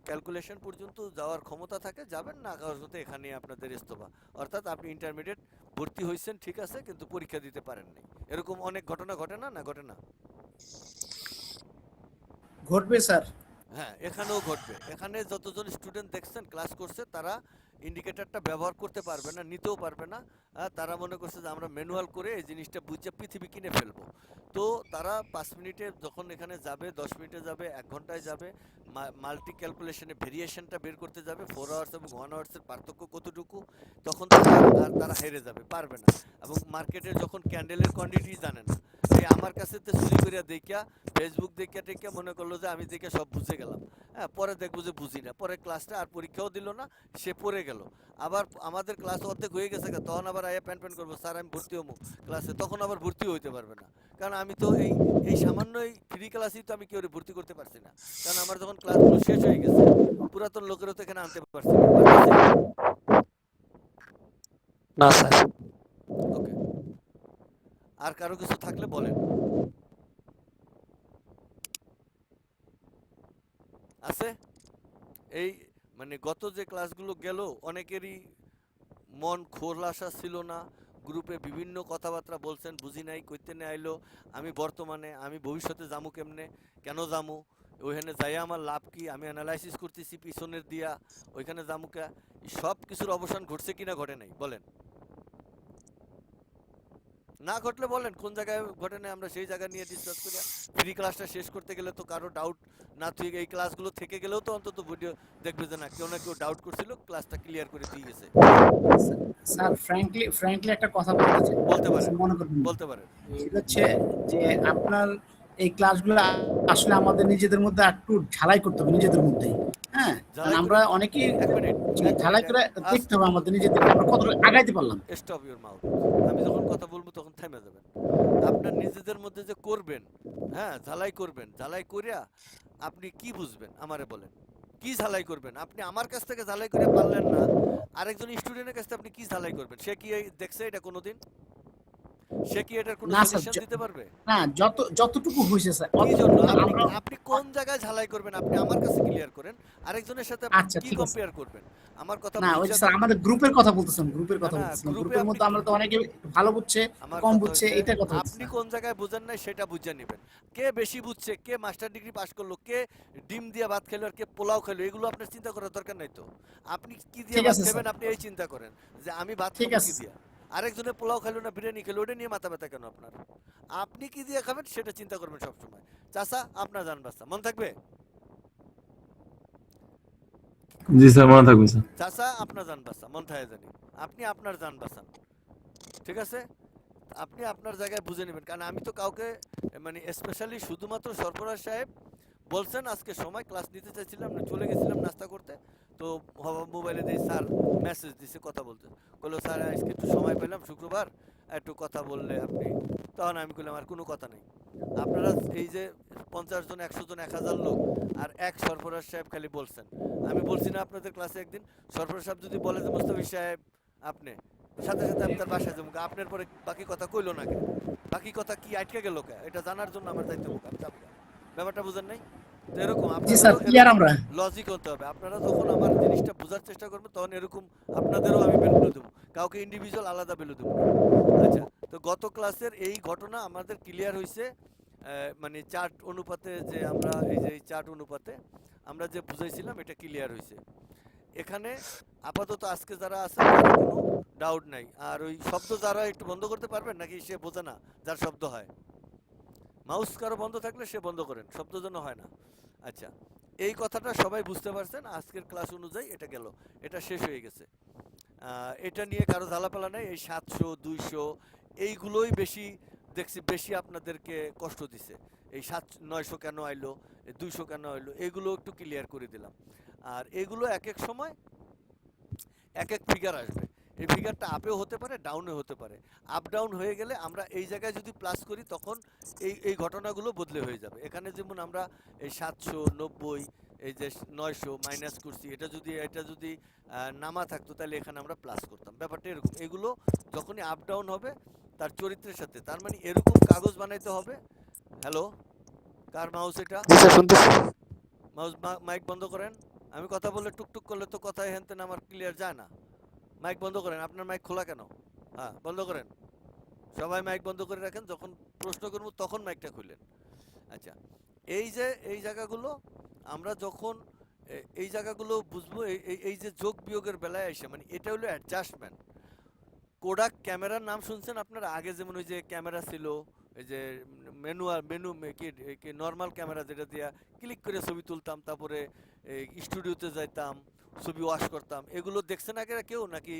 ক্যালকুলেশন পর্যন্ত যাওয়ার ক্ষমতা থাকে যাবেন, না কাগজতে এখানে আপনাদের ইস্তফা। অর্থাৎ আপনি ইন্টারমিডিয়েট ভর্তি হয়েছেন ঠিক আছে, কিন্তু পরীক্ষা দিতে পারেন নাই, এরকম অনেক ঘটনা ঘটে না? না ঘটে না? ঘটবে স্যার। হ্যাঁ, এখানেও ঘটবে। এখানে যতজন স্টুডেন্ট দেখছেন ক্লাস করছে তারা ইন্ডিকেটরটা ব্যবহার করতে পারবে না, নিতেও পারবে না। তারা মনে করছে যে আমরা ম্যানুয়াল করে এই জিনিসটা বুঝে পৃথিবী কিনে ফেলবো। তো তারা 5 মিনিটে যখন এখানে যাবে, 10 মিনিটে যাবে, 1 ঘন্টায় যাবে, মাল্টি ক্যালকুলেশনে ভেরিয়েশনটা বের করতে যাবে, 4 আওয়ার্স এবং 1 আওয়ার্সের পার্থক্য কতটুকু, তখন তারা হেরে যাবে, পারবে না। এবং মার্কেটের যখন ক্যান্ডেলের কোয়ান্টিটি জানে না, এই আমার কাছে তো চুরি করিয়া দেখিয়া ফেসবুক দেখিয়া টেকিয়া মনে করলো যে আমি দেখে সব বুঝে গেলাম। হ্যাঁ, পরে দেখবো যে বুঝি না, পরে ক্লাসটা আর পরীক্ষাও দিল না, সে পড়ে গেল। আবার আমাদের ক্লাস অর্ধেক হয়ে গেছে, তখন আবার আয়া প্যান প্যান করবো, স্যার আমি ভর্তি হবো ক্লাসে, তখন আবার ভর্তি হইতে পারবে না। কারণ আমি তো এই সামান্য এই ফ্রি ক্লাসেই তো আমি কেউ ভর্তি করতে পারছি না, কারণ আমার যখন ক্লাসগুলো শেষ হয়ে গেছে পুরাতন লোকেরও তো এখানে আনতে পারছি না। না স্যার। ওকে, আর কারো কিছু থাকলে বলেন। আছে এই মানে গত যে ক্লাসগুলো গেল অনেকেরই মন খোলাসা ছিল না, গ্রুপে বিভিন্ন কথাবার্তা বলছেন, বুঝি নাই কইতে নে আইলো, আমি বর্তমানে আমি ভবিষ্যতে যামু কেমনে, কেন যামু, ওইখানে যাইয়া আমার লাভ কি, আমি অ্যানালাইসিস করতেছি পিছনের দিয়া, ওইখানে যামু কা, সব কিছুর অবসান ঘটছে কিনা ঘটে নাই বলেন? না ঘটলে বলেন কোন জায়গায় ঘটে নাই, আমরা সেই জায়গা নিয়ে ডিসকাস করি। ফ্রি ক্লাসটা শেষ করতে গেলে তো কারো ডাউট না থেকে এই ক্লাসগুলো থেকে গেলেও তো অন্তত ভিডিও দেখবে যে না কেউ ডাউট করছিল, ক্লাসটা ক্লিয়ার করে দিয়ে গেছে। স্যার ফ্র্যাঙ্কলি একটা কথা বলতে চাই, বলতে পারেন, মনে করবেন না। বলতে পারেন। সেটা হচ্ছে যে আপনার এই ক্লাসগুলো আসলে আমাদের নিজেদের মধ্যে একটু ঝালাই করতে হবে নিজেদের মধ্যেই। হ্যাঁ, কারণ আমরা অনেকেই এক মিনিট ঝালাই করে দেখতে হবে আমাদের নিজেদের আমরা কতটা আগাইতে পারলাম। Stop your mouth. আমি যখন কথা বলবো তখন থেমে যাবেন। আপনার নিজেদের মধ্যে যে করবেন, হ্যাঁ ঝালাই করবেন, ঝালাই করিয়া আপনি কি বুঝবেন আমারে বলেন, কি ঝালাই করবেন? আপনি আমার কাছ থেকে ঝালাই করে পারলেন না, আরেকজন স্টুডেন্টের কাছ থেকে আপনি কি ঝালাই করবেন? সে কি দেখছে এটা কোনোদিন? সে কি এটার কোনো না স্যার, সলিউশন দিতে পারবে? না যতটুকু হয়েছে স্যার কি জন্য আপনি আমরা আপনি কোন জায়গায় ঝালাই করবেন আপনি আমার কাছে ক্লিয়ার করেন। আরেকজনের সাথে আপনি আচ্ছা কি ঠিক আছে কম্পেয়ার করবেন? আমার কথা না ওই বুঝা যে স্যার আমাদের গ্রুপের কথা বলতেছিলাম গ্রুপের না কথা না বলতেছিলাম গ্রুপে গ্রুপের আপনি মধ্যে আমরা তো অনেকে একটু ভালো বুঝছে আমার কম কথা বুঝছে হচ্ছে এটার কথা আপনি বলতেছিলাম কোন জায়গায় বুঝেন নাই সেটা বুঝে নেবেন। কে বেশি বুঝছে, কে মাস্টার ডিগ্রি পাস করলো, কে ডিম দিয়ে ভাত খেলো আর কে পোলাও খেলো, এগুলো আপনার চিন্তা করার দরকার নাই তো। আপনি কি দিয়ে ঠিক ভাত আছে খাবেন স্যার আপনি এই চিন্তা করেন যে আমি ভাত ঠিক খাবো আছে কি স্যার। দিয়া। আরেকজনে পোলাও খেলো না বিরিয়ানি খেলো ওটা নিয়ে মাথা ব্যথা কেন আপনার? আপনি কি দিয়ে খাবেন সেটা চিন্তা করবেন সবসময়। চাচা আপনার জান বাচ্চা মন থাকবে? জি স্যার, মনে থাকবে স্যার। চাচা আপনার জান বাচ্চা মন থাকে জানি। আপনি আপনার জান বাঁচান, ঠিক আছে? আপনি আপনার জায়গায় বুঝে নেবেন, কারণ আমি তো কাউকে মানে স্পেশালি শুধুমাত্র সরফরাজ সাহেব বলছেন আজকে সময় ক্লাস নিতে চাইছিলাম না, চলে গেছিলাম নাস্তা করতে, তো মোবাইলে দিয়ে স্যার মেসেজ দিছে কথা বলতে, বললো স্যার আজকে একটু সময় পেলাম শুক্রবার একটু কথা বললে আপনি। তখন আমি বললাম আর কোনো কথা নেই, আপনারা এই যে 50 জন 100 জন 1000 লোক আর এক সরফরাজ সাহেব খালি বলছেন। আমি বলছি না আপনাদের ক্লাসে একদিন সরফরাজ সাহেব যদি বলে যে মোস্তাফিজ সাহেব আপনি, সাথে সাথে আমি তার বাসায় যাবো, আপনার পরে বাকি কথা কইলো না কেন, বাকি কথা কি আটকে গেল কে, এটা জানার জন্য আমার দায়িত্ব মুখ আমি যাবো। ব্যাপারটা বুঝেন নাই তো? এরকম জি স্যার আপনাদেরও ক্লিয়ার এরকম আমরা লজিক হতে হবে। আপনারা যখন আমার জিনিসটা বোঝার চেষ্টা করবেন তখন এরকম আপনাদেরও আমি ভ্যালু দেবো, কাউকে ইন্ডিভিজুয়াল আলাদা ভ্যালু দেবো না। আচ্ছা, তো গত ক্লাসের এই ঘটনা আমাদের ক্লিয়ার হয়েছে, মানে চার্ট অনুপাতে যে আমরা এই যে চার্ট অনুপাতে আমরা যে বুঝাইছিলাম এটা ক্লিয়ার হয়েছে। এখানে আপাতত আজকে যারা আছে তারা কোনো ডাউট নাই। আর ওই শব্দ যারা একটু বন্ধ করতে পারবেন নাকি, সে বোঝে না যার শব্দ হয়, মাউস কারো বন্ধ থাকলে সে বন্ধ করেন, শব্দ যেন হয় না। আচ্ছা, এই কথাটা সবাই বুঝতে পারছেন? আজকের ক্লাস অনুযায়ী এটা গেল, এটা শেষ হয়ে গেছে। এটা নিয়ে কারো ঝালাপালা নেই। এই 700 200 এইগুলোই বেশি দেখছি, বেশি আপনাদেরকে কষ্ট দিছে। এই 900 কেন আইলো, 200 কেন আইলো, এগুলো একটু ক্লিয়ার করে দিলাম। আর এগুলো এক এক সময় এক এক ফিগার আসবে। এই ফিগারটা আপেও হতে পারে ডাউনে হতে পারে। আপ ডাউন হয়ে গেলে আমরা এই জায়গায় যদি প্লাস করি তখন এই ঘটনাগুলো বদলে হয়ে যাবে। এখানে যেমন আমরা এই 790 এই যে 900 মাইনাস করছি, এটা যদি নামা থাকতো তাহলে এখানে আমরা প্লাস করতাম। ব্যাপারটা এরকম। এগুলো যখনই আপ ডাউন হবে তার চরিত্রের সাথে, তার মানে এরকম কাগজ বানাইতে হবে। হ্যালো, কার মাউস এটা? জি স্যার শুনতেছি। মাউস মাইক বন্ধ করেন। আমি কথা বলে টুকটুক করলে তো কথাই হেনতেন আমার ক্লিয়ার যায় না। মাইক বন্ধ করেন। আপনার মাইক খোলা কেন? হ্যাঁ বন্ধ করেন, সবাই মাইক বন্ধ করে রাখেন, যখন প্রশ্ন করবো তখন মাইকটা খুললেন। আচ্ছা, এই যে এই জায়গাগুলো আমরা যখন এই জায়গাগুলো বুঝবো, এই যে যোগ বিয়োগের বেলায় এসে, মানে এটা হলো অ্যাডজাস্টমেন্ট। কোডাক ক্যামেরার নাম শুনছেন আপনারা? আগে যেমন ওই যে ক্যামেরা ছিল, এই যে কি নর্মাল ক্যামেরা যেটা দিয়া ক্লিক করে ছবি তুলতাম, তারপরে স্টুডিওতে যাইতাম, ছবি ওয়াশ করতাম, এগুলো দেখছেন আগে কেউ নাকি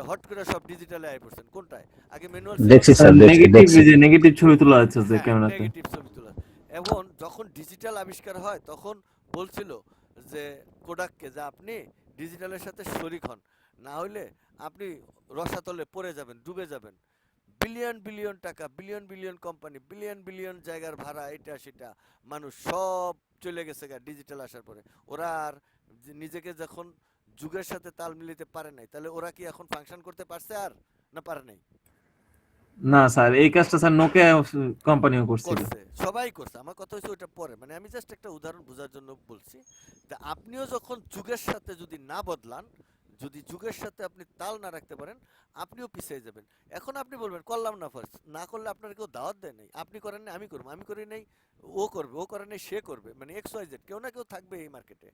হট করে সব ডিজিটালে আই পড়ছেন? কোনটায় আগে ম্যানুয়াল ছিল? দেখছি স্যার স্যার, দেখছি নেগেটিভ, দেখছি। যে নেগেটিভ ছবি তোলা আছে যে হ্যাঁ, ক্যামেরাতে। নেগেটিভ ছবি তোলা। এখন যখন ডিজিটাল আবিষ্কার হয় তখন বলছিল যে কোডাককে, যে আপনি ডিজিটালের সাথে শরিক হন, না হইলে আপনি রসাতলে পড়ে যাবেন, ডুবে যাবেন। বিলিয়ন বিলিয়ন টাকা, billion billion company, billion billion জায়গার ভাড়া, এটা সেটা মানুষ সব চলে গেছে ডিজিটাল আসার পরে। ওরা আর নিজেকে যখন যুগের সাথে তাল মিলাতে পারে নাই, তাহলে ওরা কি এখন ফাংশন করতে পারছে আর, না পারে নাই? না স্যার, এই কাজটা স্যার নোকিয়া কোম্পানিও করছিল। করছে, সবাই করছে। আমার কথা হচ্ছে ওইটা পরে, মানে আমি জাস্ট একটা উদাহরণ বোঝার জন্য বলছি যে আপনিও যখন যুগের সাথে যদি না বদলান, যদি যুগের সাথে আপনি তাল না রাখতে পারেন, আপনিও পিছিয়ে যাবেন। এখন আপনি বলবেন করলাম না, ফার্স্ট না করলে আপনার কেউ দাওয়াত দেয় নাই, আপনি করেন নাই আমি করবো, আমি করি নাই ও করবে, ও করে নাই সে করবে, মানে XYZ কেউ না কেউ থাকবে এই মার্কেটে।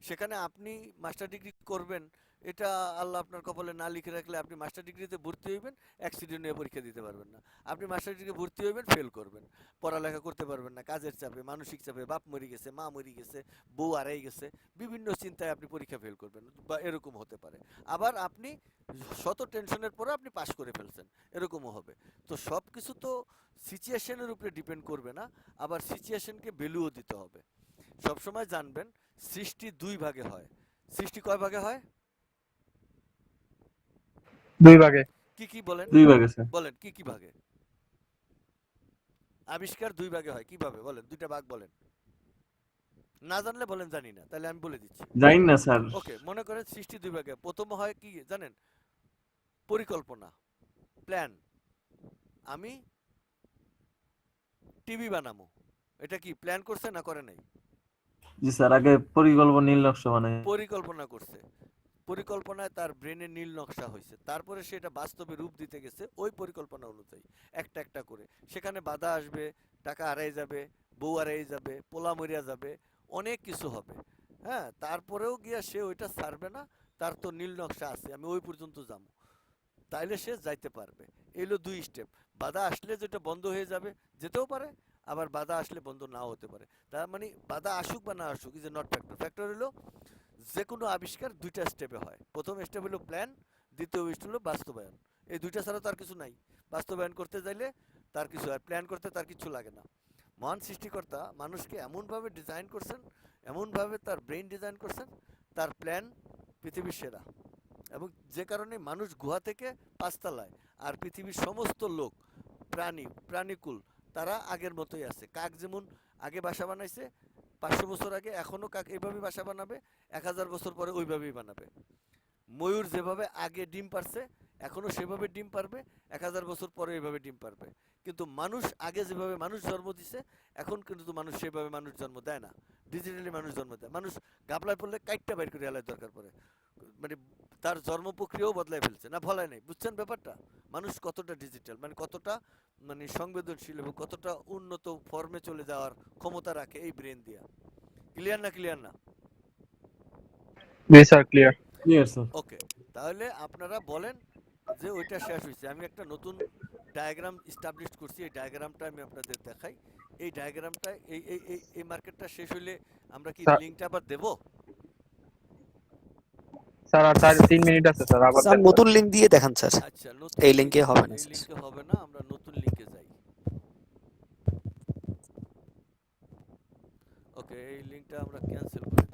সেখানে আপনি মাস্টার ডিগ্রি করবেন, এটা আল্লাহ আপনার কপালে না লিখে রাখলে আপনি মাস্টার ডিগ্রিতে ভর্তি হইবেন, অ্যাক্সিডেন্ট নিয়ে পরীক্ষা দিতে পারবেন না। আপনি মাস্টার ডিগ্রি ভর্তি হইবেন, ফেল করবেন, পড়ালেখা করতে পারবেন না, কাজের চাপে, মানসিক চাপে, বাপ মরে গেছে, মা মরে গেছে, বউ হারাই গেছে, বিভিন্ন চিন্তায় আপনি পরীক্ষা ফেল করবেন, বা এরকম হতে পারে। আবার আপনি শত টেনশনের পরে আপনি পাস করে ফেলছেন, এরকমও হবে। তো সব কিছু তো সিচুয়েশনের উপরে ডিপেন্ড করবে না, আবার সিচুয়েশনকে ভ্যালুও দিতে হবে। সবসময় জানবেন সৃষ্টি দুই ভাগে হয়। সৃষ্টি কয় ভাগে হয়? 2 ভাগে। কি কি বলেন? 2 ভাগে স্যার। বলেন কি কি ভাগে? আবিষ্কার 2 ভাগে হয়, কিভাবে বলেন? 2টা ভাগ বলেন। না জানলে বলেন জানি না, তাহলে আমি বলে দিচ্ছি। জানি না স্যার। ওকে, মনে করেন সৃষ্টি 2 ভাগে। প্রথম হয় কি জানেন? পরিকল্পনা, প্ল্যান। আমি টিভি বানাবো, এটা কি প্ল্যান করছে না করে নাই? জি স্যার, আগে পরিকল্পনা নীল নকশা বানাই। পরিকল্পনা করছে, পরিকল্পনায় তার ব্রেনে নীল নকশা হয়েছে, তারপরে সে এটা বাস্তবে রূপ দিতে গেছে ওই পরিকল্পনা অনুযায়ী একটা একটা করে। সেখানে বাধা আসবে, টাকা হারাই যাবে, বউ হারাই যাবে, পোলা মরিয়া যাবে, অনেক কিছু হবে। হ্যাঁ, তারপরেও গিয়া সে ওইটা ছাড়বে না, তার তো নীল নকশা আছে, আমি ওই পর্যন্ত যাবো, তাইলে সে যাইতে পারবে। এলো 2 স্টেপ। বাধা আসলে যেটা বন্ধ হয়ে যাবে, যেতেও পারে, আবার বাধা আসলে বন্ধ নাও হতে পারে। তার মানে বাধা আসুক বা না আসুক is a not factor. Factor হলো যে কোনো আবিষ্কার 2টা স্টেপে হয়। প্রথম স্টেপ হলো প্ল্যান, দ্বিতীয় স্টেপ হলো বাস্তবায়ন। এই 2টা ছাড়া তার কিছু নাই। বাস্তবায়ন করতে চাইলে তার কিছু, আর প্ল্যান করতে তার কিছু লাগে না। মহান সৃষ্টিকর্তা মানুষকে এমনভাবে ডিজাইন করছেন, এমনভাবে তার ব্রেন ডিজাইন করছেন, তার প্ল্যান পৃথিবীর সেরা। এবং যে কারণে মানুষ গুহা থেকে 5 তলায়, আর পৃথিবীর সমস্ত লোক, প্রাণীকুল তারা আগের মতোই আছে। কাক যেমন আগে বাসা বানাইছে 500 বছর আগে, এখনো কাক এইভাবে বাসা বানাবে, 1000 বছর পরে ওইভাবেই বানাবে। ময়ূর যেভাবে আগে ডিম পারছে এখনো সেভাবে ডিম পারবে, 1000 বছর পরে এইভাবে ডিম পারবে। কিন্তু মানুষ আগে যেভাবে মানুষ জন্ম দিছে, এখন কিন্তু মানুষ সেভাবে মানুষ জন্ম দেয় না, ডিজিটালি মানুষ জন্ম দেয়। মানুষ গাবলায় পড়লে কাইটটা বাইর করে এলার দরকার পড়ে, মানে তার জন্ম প্রক্রিয়াও বদলাই ফেলছে না, ফলায় নাই। বুঝছেন ব্যাপারটা? মানুষ কতটা ডিজিটাল, মানে কতটা মানে সংবেদনশীল এবং কতটা উন্নত ফর্মে চলে যাওয়ার ক্ষমতা রাখে এই ব্রেন দিয়া। ক্লিয়ার না? ক্লিয়ার না? জি sir, clear. Clear sir. Okay, তাহলে আপনারা বলেন যে ওইটা শেষ হয়েছে। আমি একটা নতুন ডায়াগ্রাম এস্টাবলিশ করছি, এই ডায়াগ্রামটা আমি আপনাদের দেখাই। এই ডায়াগ্রামটা এই মার্কেটটা শেষ হইলে আমরা কি স্যার- লিঙ্কটা আবার দেবো? স্যার আর 3 মিনিট আছে স্যার, আবার স্যার দেন। নতুন লিঙ্ক দিয়ে দেখান স্যার। আচ্ছা, নতুন এই link- লিঙ্কে হবে না এই স্যার। লিঙ্কে হবে না, আমরা নতুন লিঙ্কে যাই। ওকে, এই লিঙ্কটা আমরা ক্যান্সেল করে দিই।